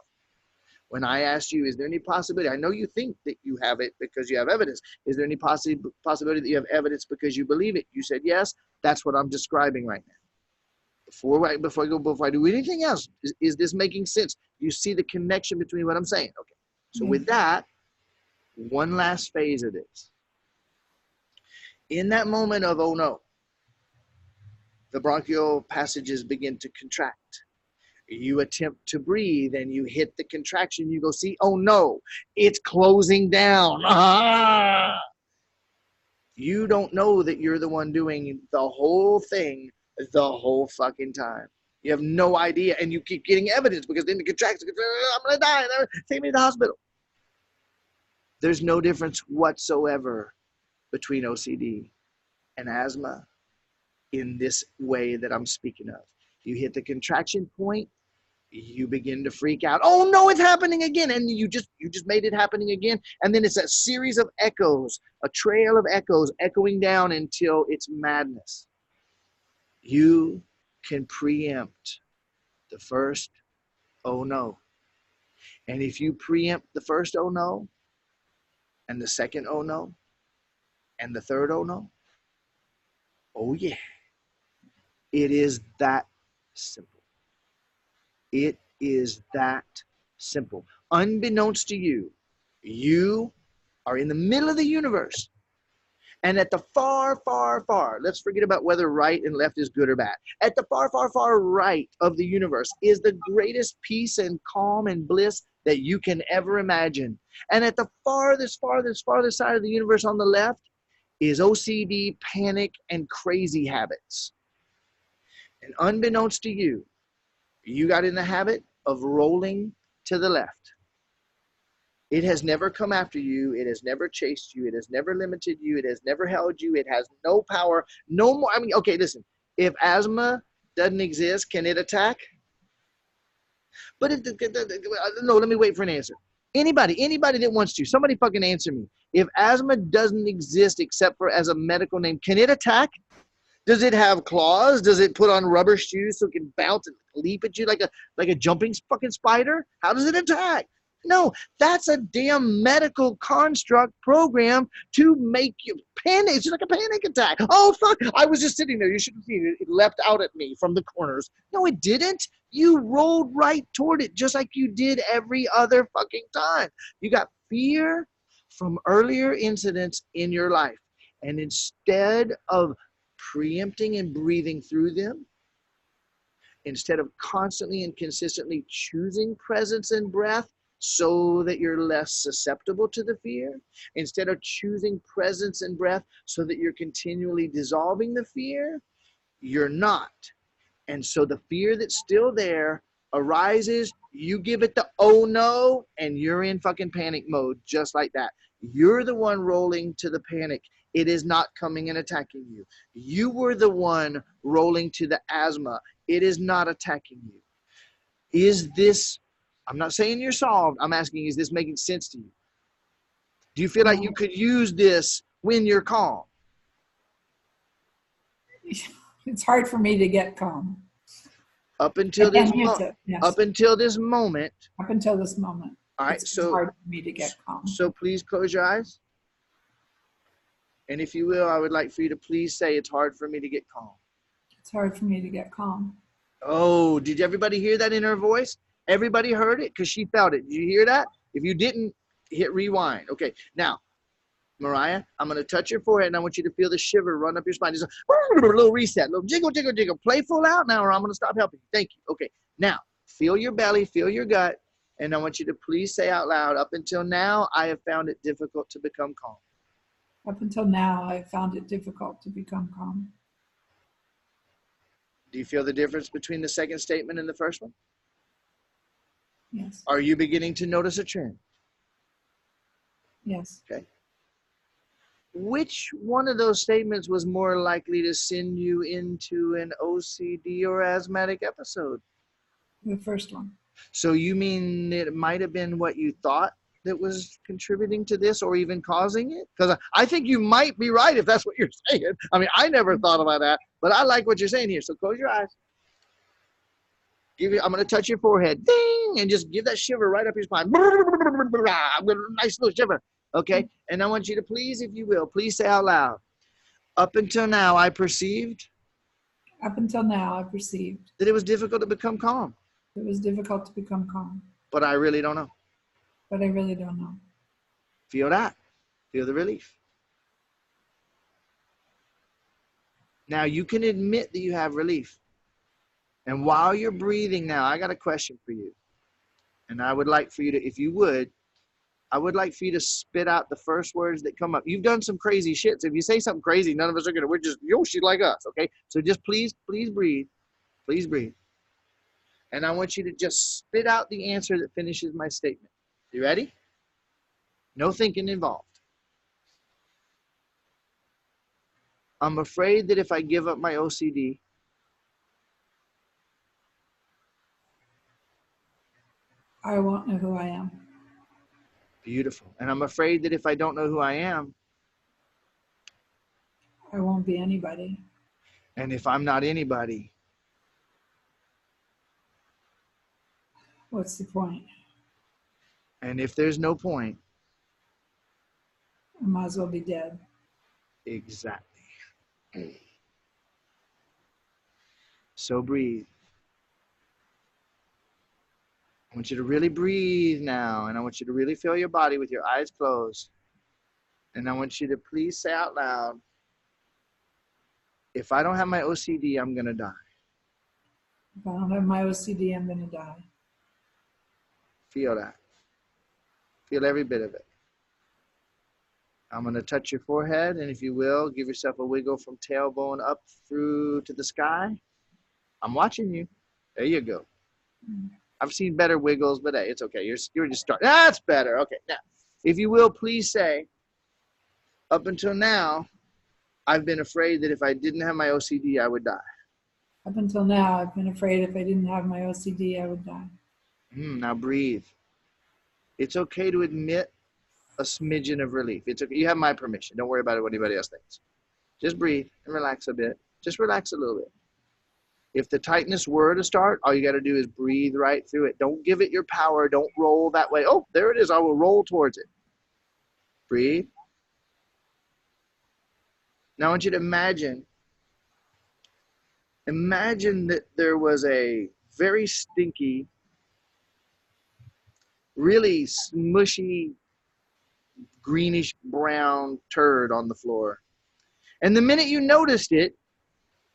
When I asked you, is there any possibility? I know you think that you have it because you have evidence. Is there any possibility that you have evidence because you believe it? You said yes. That's what I'm describing right now. Before I do anything else, is this making sense? You see the connection between what I'm saying? Okay. So with that, one last phase of this. In that moment of oh no, the bronchial passages begin to contract. You attempt to breathe and you hit the contraction. You go, see, oh no, it's closing down. Ah! You don't know that you're the one doing the whole thing the whole fucking time. You have no idea, and you keep getting evidence because then the contraction, I'm going to die, take me to the hospital. There's no difference whatsoever between OCD and asthma in this way that I'm speaking of. You hit the contraction point, you begin to freak out. Oh no, it's happening again. And you just made it happening again. And then it's a series of echoes, a trail of echoes echoing down until it's madness. You can preempt the first oh no. And if you preempt the first oh no, and the second oh no, and the third oh no, oh yeah, it is that simple. It is that simple. Unbeknownst to you, you are in the middle of the universe. And at the far, far, far, let's forget about whether right and left is good or bad. At the far, far, far right of the universe is the greatest peace and calm and bliss that you can ever imagine. And at the farthest, farthest, farthest side of the universe on the left is OCD, panic, and crazy habits. And unbeknownst to you, you got in the habit of rolling to the left. It has never come after you. It has never chased you. It has never limited you. It has never held you. It has no power, no more. I mean, okay, listen. If asthma doesn't exist, can it attack? But if no, let me wait for an answer. Anybody that wants to, somebody fucking answer me. If asthma doesn't exist except for as a medical name, can it attack? Does it have claws? Does it put on rubber shoes so it can bounce and leap at you like a jumping fucking spider? How does it attack? No, that's a damn medical construct program to make you panic. It's just like a panic attack. Oh, fuck. I was just sitting there. You should have seen it. It leapt out at me from the corners. No, it didn't. You rolled right toward it just like you did every other fucking time. You got fear from earlier incidents in your life. And instead of preempting and breathing through them, instead of constantly and consistently choosing presence and breath so that you're less susceptible to the fear, instead of choosing presence and breath so that you're continually dissolving the fear, you're not. And so the fear that's still there arises, you give it the oh no, and you're in fucking panic mode just like that. You're the one rolling to the panic. It is not coming and attacking you. You were the one rolling to the asthma. It is not attacking you. Is this, I'm not saying you're solved. I'm asking, is this making sense to you? Do you feel like you could use this when you're calm? It's hard for me to get calm. Up until this moment. Yes. Up until this moment. Up until this moment. All right, it's hard for me to get calm. So please close your eyes. And if you will, I would like for you to please say, it's hard for me to get calm. It's hard for me to get calm. Oh, did everybody hear that in her voice? Everybody heard it because she felt it. Did you hear that? If you didn't, hit rewind. Okay, now, Mariah, I'm going to touch your forehead and I want you to feel the shiver run up your spine. Just a little reset, little jiggle, jiggle, jiggle. Playful out now or I'm going to stop helping you. Thank you. Okay, now, feel your belly, feel your gut. And I want you to please say out loud, up until now, I have found it difficult to become calm. Up until now, I found it difficult to become calm. Do you feel the difference between the second statement and the first one? Yes. Are you beginning to notice a trend? Yes. Okay. Which one of those statements was more likely to send you into an OCD or asthmatic episode? The first one. So you mean it might have been what you thought that was contributing to this or even causing it? Because I think you might be right if that's what you're saying. I mean, I never thought about that, but I like what you're saying here. So close your eyes. I'm going to touch your forehead. Ding! And just give that shiver right up your spine. Nice little shiver. Okay? And I want you to please, if you will, please say out loud. Up until now, I perceived. Up until now, I perceived. That it was difficult to become calm. It was difficult to become calm. But I really don't know. But I really don't know. Feel that. Feel the relief. Now you can admit that you have relief. And while you're breathing now, I got a question for you. And I would like for you to, if you would, I would like for you to spit out the first words that come up. You've done some crazy shit. So if you say something crazy, none of us are we're just, she's like us, okay? So just please breathe. Please breathe. And I want you to just spit out the answer that finishes my statement. You ready? No thinking involved. I'm afraid that if I give up my OCD, I won't know who I am. beautiful. And I'm afraid that if I don't know who I am, I won't be anybody. and if I'm not anybody, What's the point? and if there's no point, I might as well be dead. exactly. So breathe. I want you to really breathe now, and I want you to really feel your body with your eyes closed. And I want you to please say out loud, if I don't have my OCD, I'm going to die. If I don't have my OCD, I'm going to die. Feel that. Feel every bit of it. I'm going to touch your forehead, and if you will, give yourself a wiggle from tailbone up through to the sky. I'm watching you. There you go. I've seen better wiggles, but hey, it's okay. You're just starting. That's better. Okay. Now, if you will, please say, up until now, I've been afraid that if I didn't have my OCD, I would die. Up until now, I've been afraid if I didn't have my OCD, I would die. Now breathe. It's okay to admit a smidgen of relief. It's okay. You have my permission. Don't worry about what anybody else thinks. Just breathe and relax a bit. Just relax a little bit. If the tightness were to start, all you got to do is breathe right through it. Don't give it your power. Don't roll that way. Oh, there it is. I will roll towards it. Breathe. Now I want you to imagine that there was a very stinky, really smushy, greenish brown turd on the floor. And the minute you noticed it,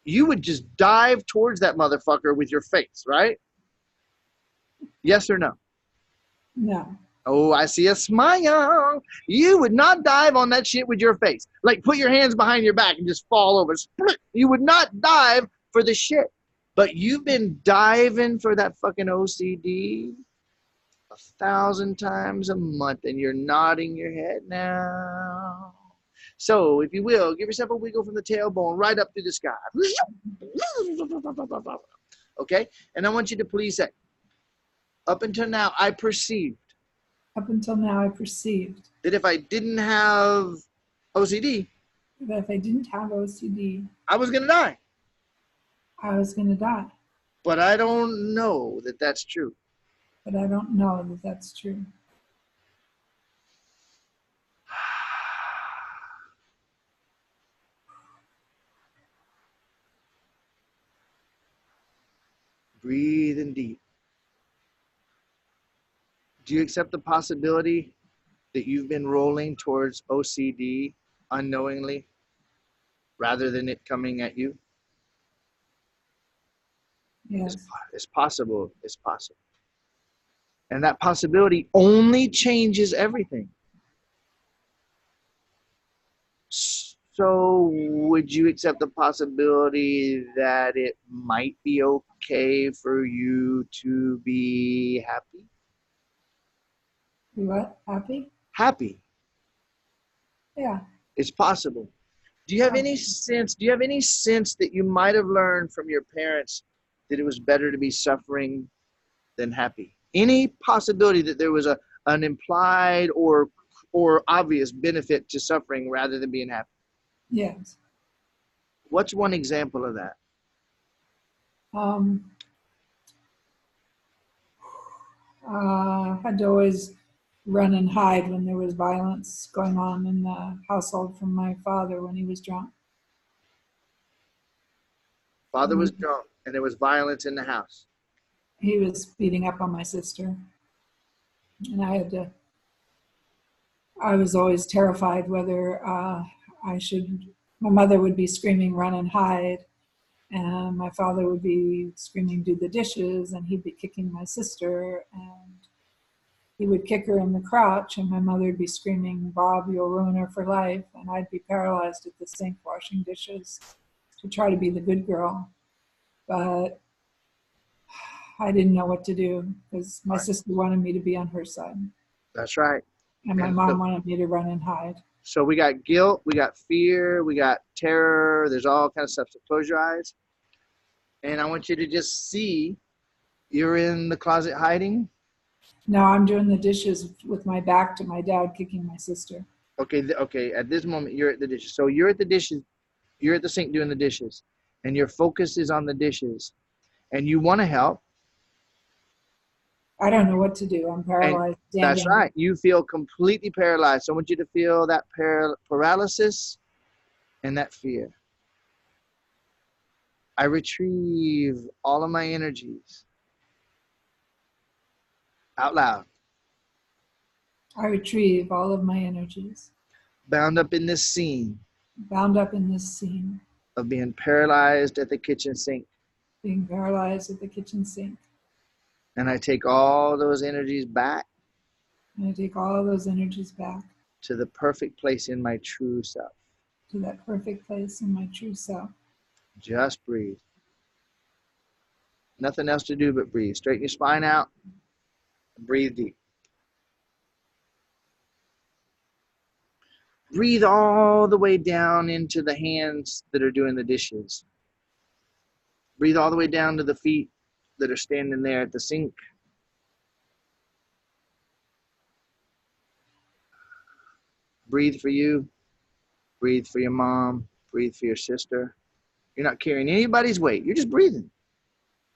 you would just dive towards that motherfucker with your face, right? Yes or no? No. Oh, I see a smile. You would not dive on that shit with your face. Like put your hands behind your back and just fall over. You would not dive for the shit. But you've been diving for that fucking OCD 1,000 times a month, and you're nodding your head now. So, if you will, give yourself a wiggle from the tailbone right up through the sky. Okay? And I want you to please say, up until now, I perceived. Up until now, I perceived That if I didn't have OCD, that if I didn't have OCD, I was going to die. I was going to die. But I don't know that that's true. But I don't know that that's true. Breathe in deep. Do you accept the possibility that you've been rolling towards OCD unknowingly rather than it coming at you? Yes. It's possible. It's possible. And that possibility only changes everything. So would you accept the possibility that it might be okay for you to be happy? What? Happy? Happy. Yeah. It's possible. Do you have any sense that you might have learned from your parents that it was better to be suffering than happy? Any possibility that there was an implied or obvious benefit to suffering rather than being happy? Yes. What's one example of that? Had to always run and hide when there was violence going on in the household from my father when he was drunk. Father was drunk and there was violence in the house. He was beating up on my sister. And I was always terrified whether my mother would be screaming, run and hide. And my father would be screaming, do the dishes, and he'd be kicking my sister, and he would kick her in the crotch, and my mother would be screaming, Bob, you'll ruin her for life. And I'd be paralyzed at the sink washing dishes to try to be the good girl. But I didn't know what to do because my sister wanted me to be on her side. That's right. And my And mom wanted me to run and hide. so we got guilt, we got fear, we got terror. There's all kind of stuff. So close your eyes. And I want you to just see you're in the closet hiding. No, I'm doing the dishes with my back to my dad kicking my sister. Okay, okay. At this moment, you're at the dishes. So you're at the dishes. You're at the sink doing the dishes. And your focus is on the dishes. And you want to help. I don't know what to do. I'm paralyzed. That's right. You feel completely paralyzed. So I want you to feel that paralysis and that fear. I retrieve all of my energies out loud, I retrieve all of my energies, bound up in this scene bound up in this scene, of being paralyzed at the kitchen sink. being paralyzed at the kitchen sink. And I take all those energies back And I take all those energies back to the perfect place in my true self. to that perfect place in my true self. Just breathe. Nothing else to do but breathe. Straighten your spine out. Breathe deep. Breathe all the way down into the hands that are doing the dishes. Breathe all the way down to the feet that are standing there at the sink. Breathe for you. Breathe for your mom. Breathe for your sister. You're not carrying anybody's weight. You're just breathing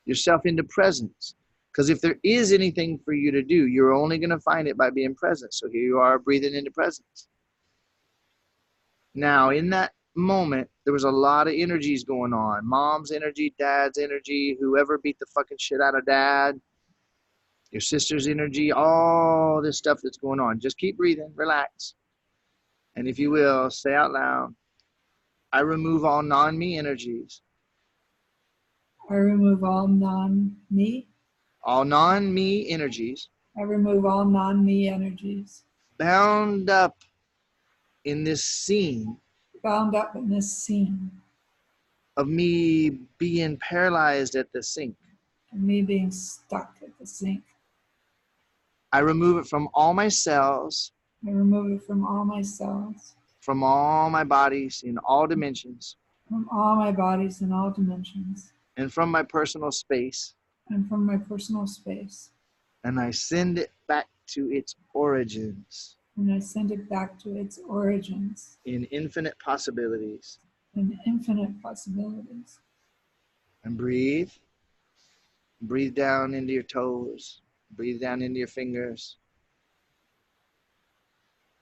yourself into presence. Because if there is anything for you to do, you're only going to find it by being present. So here you are breathing into presence. Now, in that moment, there was a lot of energies going on. Mom's energy, dad's energy, whoever beat the fucking shit out of dad, your sister's energy, all this stuff that's going on. Just keep breathing, relax. And if you will, say out loud, I remove all non-me energies. I remove all non-me. All non-me energies. I remove all non-me energies. Bound up in this scene. Bound up in this scene. Of me being paralyzed at the sink. Of me being stuck at the sink. I remove it from all my cells. I remove it from all my cells. From all my bodies in all dimensions. From all my bodies in all dimensions. And from my personal space. And from my personal space. And I send it back to its origins. And I send it back to its origins. In infinite possibilities. In infinite possibilities. And breathe. Breathe down into your toes. Breathe down into your fingers.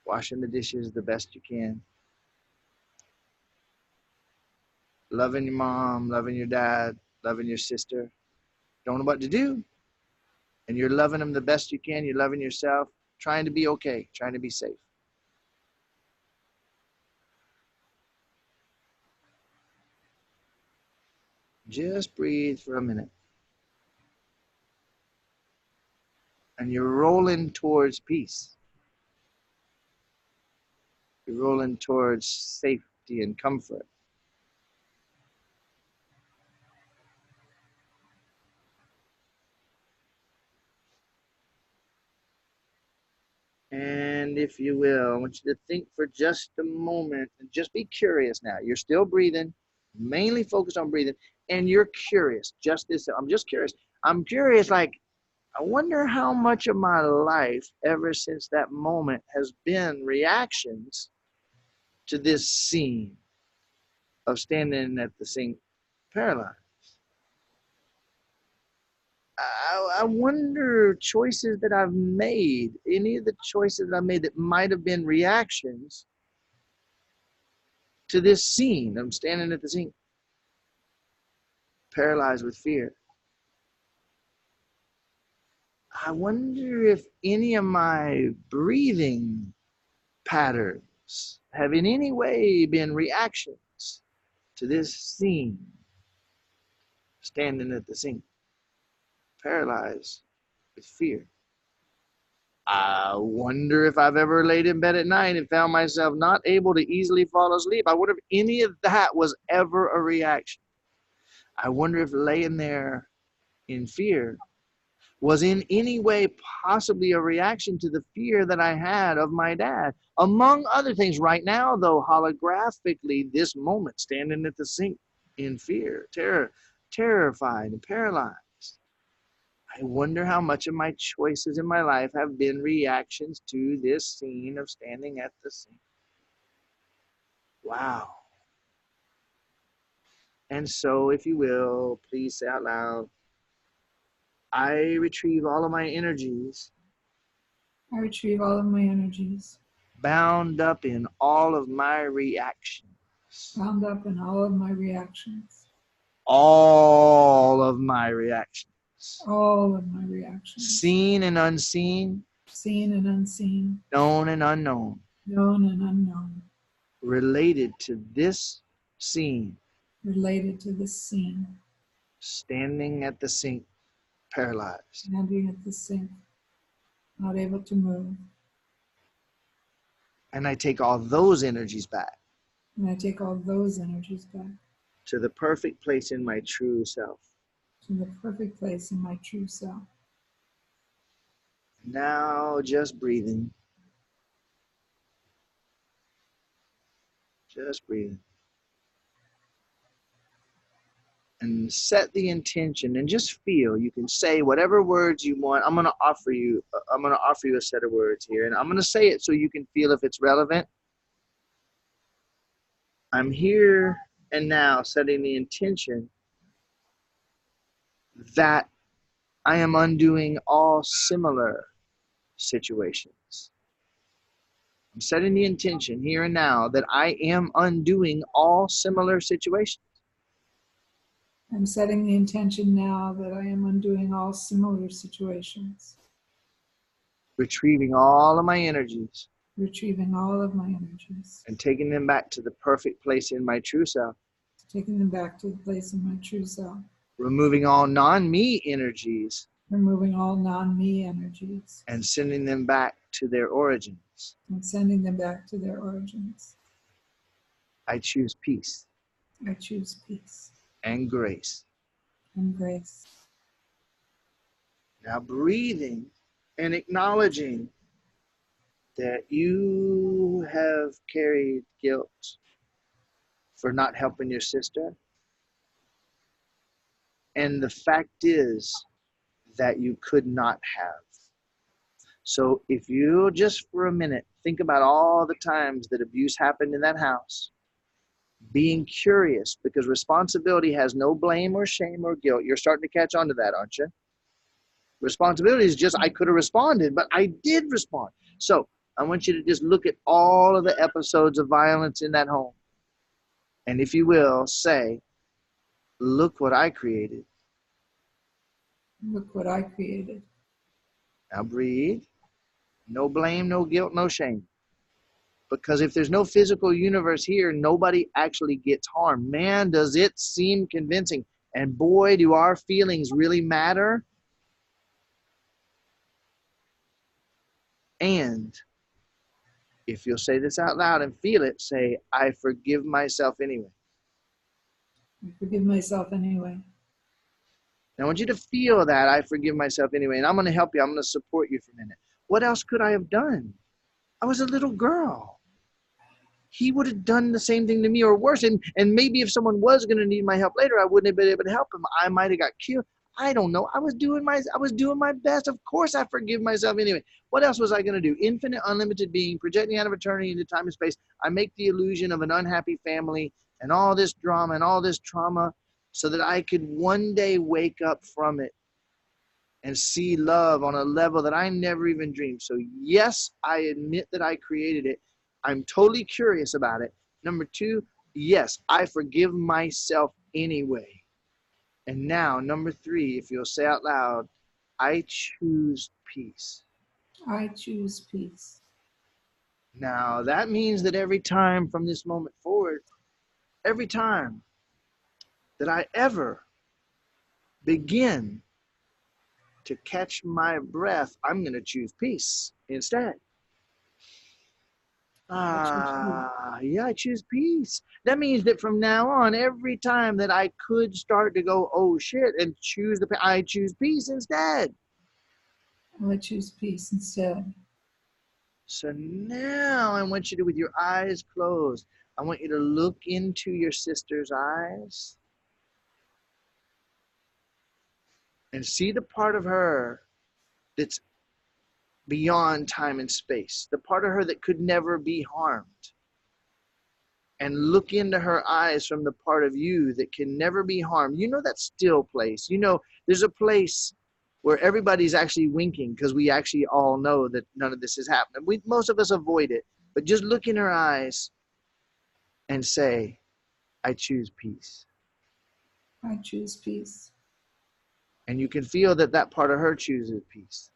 Washing the dishes the best you can. Loving your mom, loving your dad, loving your sister. Don't know what to do. And you're loving them the best you can. You're loving yourself. Trying to be okay. Trying to be safe. Just breathe for a minute. And you're rolling towards peace. You're rolling towards safety and comfort. And if you will, I want you to think for just a moment and just be curious now. You're still breathing, mainly focused on breathing, and you're curious. I'm just curious. I'm curious, like, I wonder how much of my life ever since that moment has been reactions to this scene of standing at the sink paralyzed. I wonder choices that I've made, any of the choices that I made that might have been reactions to this scene. I'm standing at the sink, paralyzed with fear. I wonder if any of my breathing patterns have in any way been reactions to this scene. standing at the sink, paralyzed with fear. I wonder if I've ever laid in bed at night and found myself not able to easily fall asleep. I wonder if any of that was ever a reaction. I wonder if laying there in fear was in any way possibly a reaction to the fear that I had of my dad. Among other things, right now, though, holographically, this moment, standing at the sink in fear, terrified and paralyzed. I wonder how much of my choices in my life have been reactions to this scene of standing at the sink. Wow. And so, if you will, please say out loud, I retrieve all of my energies, I retrieve all of my energies, bound up in all of my reactions. bound up in all of my reactions. All of my reactions. All of my reactions. Seen and unseen. Seen and unseen. Known and unknown. Known and unknown. Related to this scene. Related to this scene. Standing at the sink, paralyzed. Standing at the sink, not able to move. And I take all those energies back. And I take all those energies back. To the perfect place in my true self. To the perfect place in my true self. Now just breathing. Just breathing. And set the intention and just feel. You can say whatever words you want. I'm going to offer you a set of words here, and I'm going to say it so you can feel if it's relevant. I'm here and now setting the intention that I am undoing all similar situations. I'm setting the intention here and now that I am undoing all similar situations. I'm setting the intention now that I am undoing all similar situations. Retrieving all of my energies. Retrieving all of my energies. And taking them back to the perfect place in my true self. Taking them back to the place in my true self. Removing all non-me energies. Removing all non-me energies. And sending them back to their origins. And sending them back to their origins. I choose peace. I choose peace. And grace. And grace. Now breathing and acknowledging that you have carried guilt for not helping your sister. And the fact is that you could not have. So if you just for a minute think about all the times that abuse happened in that house, being curious, because responsibility has no blame or shame or guilt. You're starting to catch on to that, aren't you? Responsibility is just, I could have responded, but I did respond. So I want you to just look at all of the episodes of violence in that home. And if you will, say, look what I created. Look what I created. Now breathe. No blame, no guilt, no shame. Because if there's no physical universe here, nobody actually gets harmed. Man, does it seem convincing. And boy, do our feelings really matter. And if you'll say this out loud and feel it, say, I forgive myself anyway. I forgive myself anyway. Now, I want you to feel that I forgive myself anyway. And I'm going to help you. I'm going to support you for a minute. What else could I have done? I was a little girl. He would have done the same thing to me or worse. And maybe if someone was going to need my help later, I wouldn't have been able to help him. I might have got killed. I don't know. I was doing my best. Of course, I forgive myself anyway. What else was I going to do? Infinite, unlimited being, projecting out of eternity into time and space. I make the illusion of an unhappy family and all this drama and all this trauma so that I could one day wake up from it and see love on a level that I never even dreamed. So yes, I admit that I created it. I'm totally curious about it. Number two, yes, I forgive myself anyway. And now, number three, if you'll say out loud, I choose peace. I choose peace. Now, that means that every time from this moment forward, every time that I ever begin to catch my breath, I'm going to choose peace instead. Yeah, I choose peace. That means that from now on, every time that I could start to go, oh shit, and I choose peace instead. I choose peace instead. So now I want you to, with your eyes closed, I want you to look into your sister's eyes and see the part of her that's beyond time and space, the part of her that could never be harmed. And look into her eyes from the part of you that can never be harmed. You know that still place. You know there's a place where everybody's actually winking because we actually all know that none of this is happening. Most of us avoid it. But just look in her eyes and say, I choose peace. I choose peace. And you can feel that that part of her chooses peace.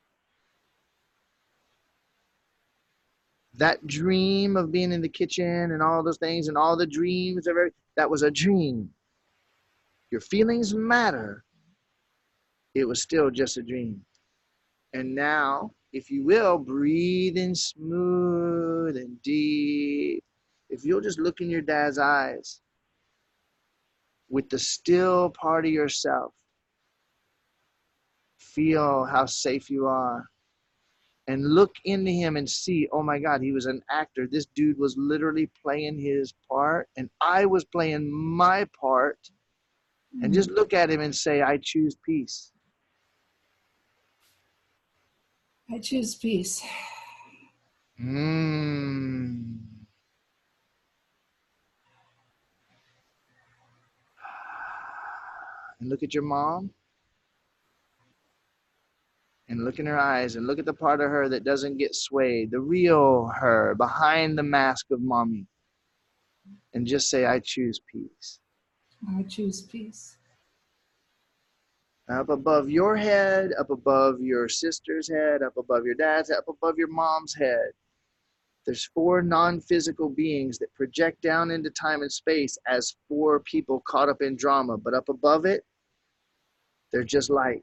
That dream of being in the kitchen and all those things and all the dreams of that was a dream. Your feelings matter. It was still just a dream. And now, if you will, breathe in smooth and deep. If you'll just look in your dad's eyes with the still part of yourself, feel how safe you are. And look into him and see, oh my God, he was an actor. This dude was literally playing his part, and I was playing my part. And just look at him and say, I choose peace. I choose peace. And look at your mom. And look in her eyes and look at the part of her that doesn't get swayed, the real her behind the mask of mommy. And just say, I choose peace. I choose peace. Up above your head, up above your sister's head, up above your dad's head, up above your mom's head. There's 4 non-physical beings that project down into time and space as 4 people caught up in drama. But up above it, they're just light.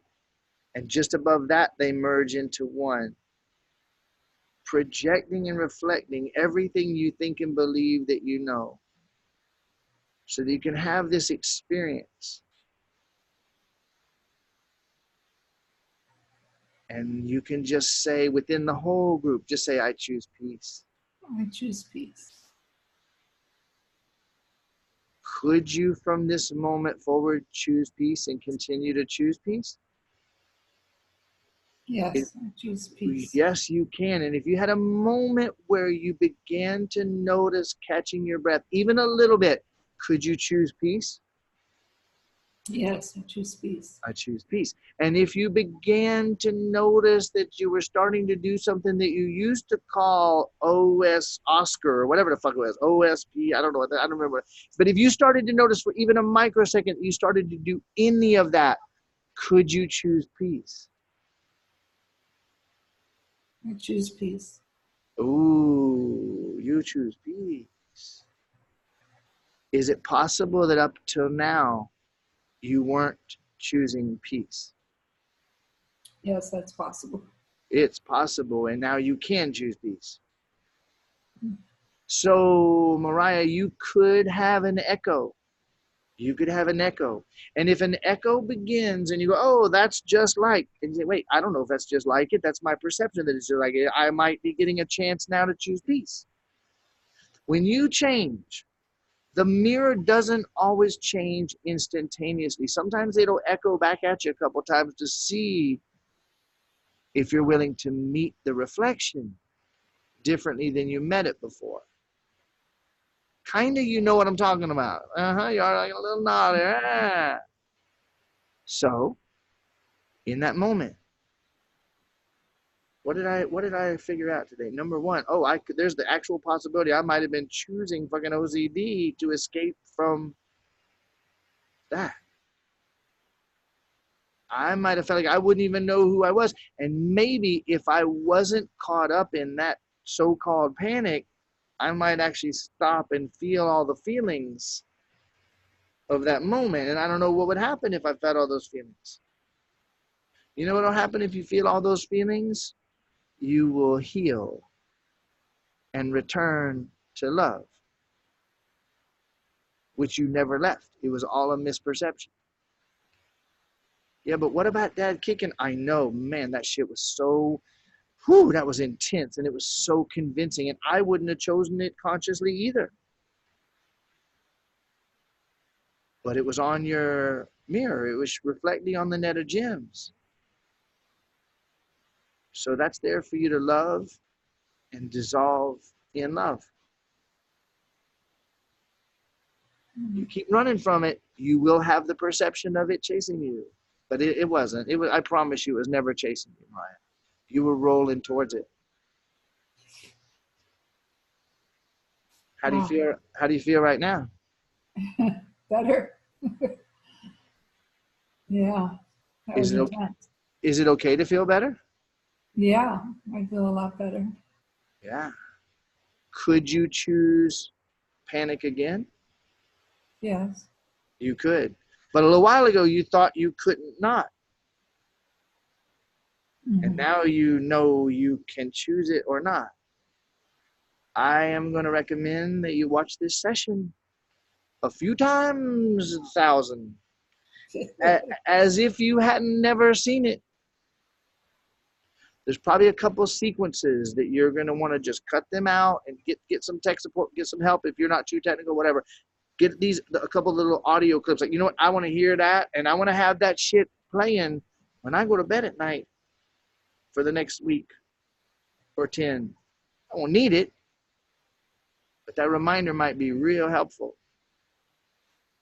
And just above that, they merge into one. Projecting and reflecting everything you think and believe that you know. So that you can have this experience. And you can just say within the whole group, just say, I choose peace. I choose peace. Could you from this moment forward choose peace and continue to choose peace? Yes, I choose peace. Yes, you can. And if you had a moment where you began to notice catching your breath, even a little bit, could you choose peace? Yes, I choose peace. I choose peace. And if you began to notice that you were starting to do something that you used to call OS Oscar or whatever the fuck it was, OSP, I don't know what that, I don't remember. But if you started to notice for even a microsecond, you started to do any of that, could you choose peace? I choose peace. Ooh, you choose peace. Is it possible that up till now, you weren't choosing peace? Yes, that's possible. It's possible, and now you can choose peace. So, Mariah, you could have an echo. You could have an echo. And if an echo begins and you go, oh, that's just like, and you say, wait, I don't know if that's just like it. That's my perception that it's just like it. I might be getting a chance now to choose peace. When you change, the mirror doesn't always change instantaneously. Sometimes it'll echo back at you a couple times to see if you're willing to meet the reflection differently than you met it before. Kind of, you know what I'm talking about. You're like a little nod there. Ah. So, in that moment, what did I figure out today? Number one, there's the actual possibility I might have been choosing fucking OCD to escape from that. I might have felt like I wouldn't even know who I was. And maybe if I wasn't caught up in that so-called panic, I might actually stop and feel all the feelings of that moment. And I don't know what would happen if I felt all those feelings. You know what will happen if you feel all those feelings? You will heal and return to love, which you never left. It was all a misperception. Yeah, but what about Dad kicking? I know, man, that shit was so, whew, that was intense, and it was so convincing, and I wouldn't have chosen it consciously either. But it was on your mirror. It was reflecting on the net of gems. So that's there for you to love and dissolve in love. You keep running from it, you will have the perception of it chasing you. But it wasn't. It was, I promise you, it was never chasing you, Mariah. You were rolling towards it. How do you feel? How do you feel right now? Better. Yeah, that was intense. Is it okay to feel better? Yeah, I feel a lot better. Yeah. Could you choose panic again? Yes. You could. But a little while ago, you thought you couldn't not. Mm-hmm. And now you know you can choose it or not. I am going to recommend that you watch this session a few times, 1,000, as if you hadn't never seen it. There's probably a couple of sequences that you're going to want to just cut them out and get some tech support, get some help if you're not too technical, whatever. Get a couple little audio clips. Like, you know what? I want to hear that, and I want to have that shit playing when I go to bed at night for the next week or 10. I won't need it, but that reminder might be real helpful.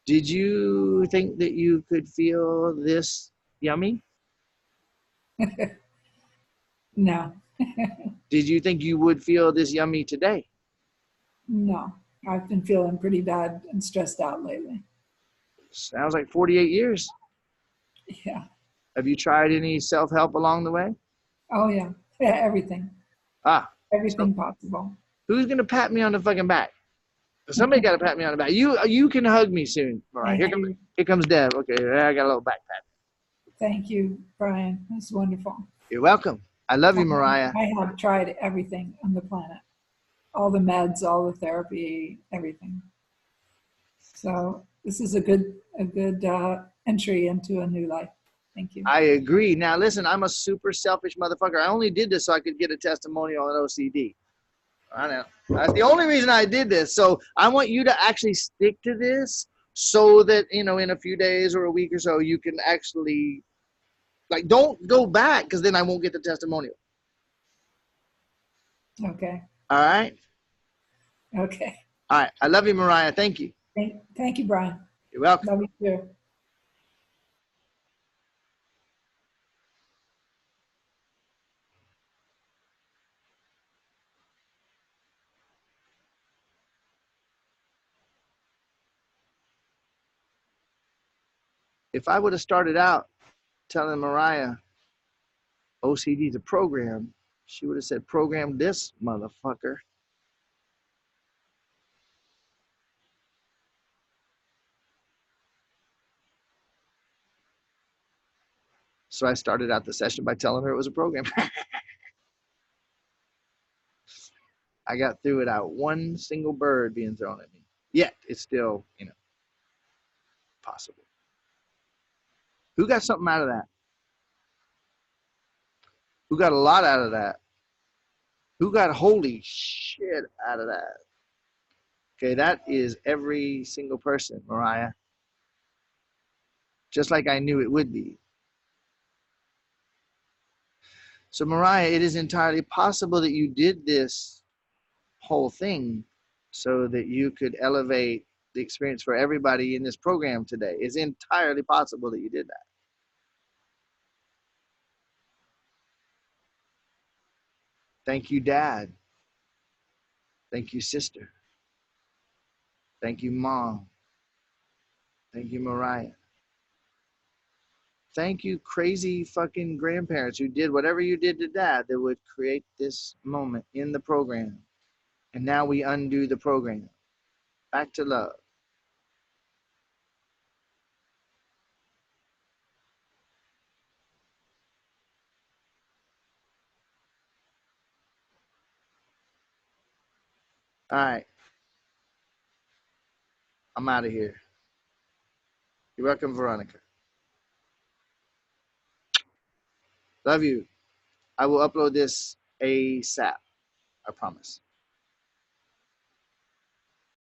Did you think that you could feel this yummy? No. Did you think you would feel this yummy today? No. I've been feeling pretty bad and stressed out lately. Sounds like 48 years. Yeah. Have you tried any self-help along the way? Oh, yeah. Yeah, everything. Everything So possible. who's going to pat me on the fucking back? Somebody got to pat me on the back. You can hug me soon. All right, here comes Deb. Okay, I got a little back pat. Thank you, Brian. That's wonderful. You're welcome. I love you, Mariah. I have tried everything on the planet. All the meds, all the therapy, everything. So this is a good entry into a new life. Thank you. I agree. Now, listen, I'm a super selfish motherfucker. I only did this so I could get a testimonial on OCD. I know. That's the only reason I did this. So I want you to actually stick to this so that, in a few days or a week or so, you can actually, like, don't go back because then I won't get the testimonial. Okay. All right? Okay. All right. I love you, Mariah. Thank you. Thank you, Brian. You're welcome. Love you too. If I would have started out telling Mariah OCD is a program, she would have said, program this motherfucker. So I started out the session by telling her it was a program. I got through without one single bird being thrown at me. Yet it's still, possible. Who got something out of that? Who got a lot out of that? Who got holy shit out of that? Okay, that is every single person, Mariah. Just like I knew it would be. So, Mariah, it is entirely possible that you did this whole thing so that you could elevate the experience for everybody in this program today. It's entirely possible that you did that. Thank you, Dad. Thank you, sister. Thank you, Mom. Thank you, Mariah. Thank you, crazy fucking grandparents who did whatever you did to Dad that would create this moment in the program. And now we undo the program. Back to love. All right. I'm out of here. You're welcome, Veronica. Love you. I will upload this ASAP. I promise.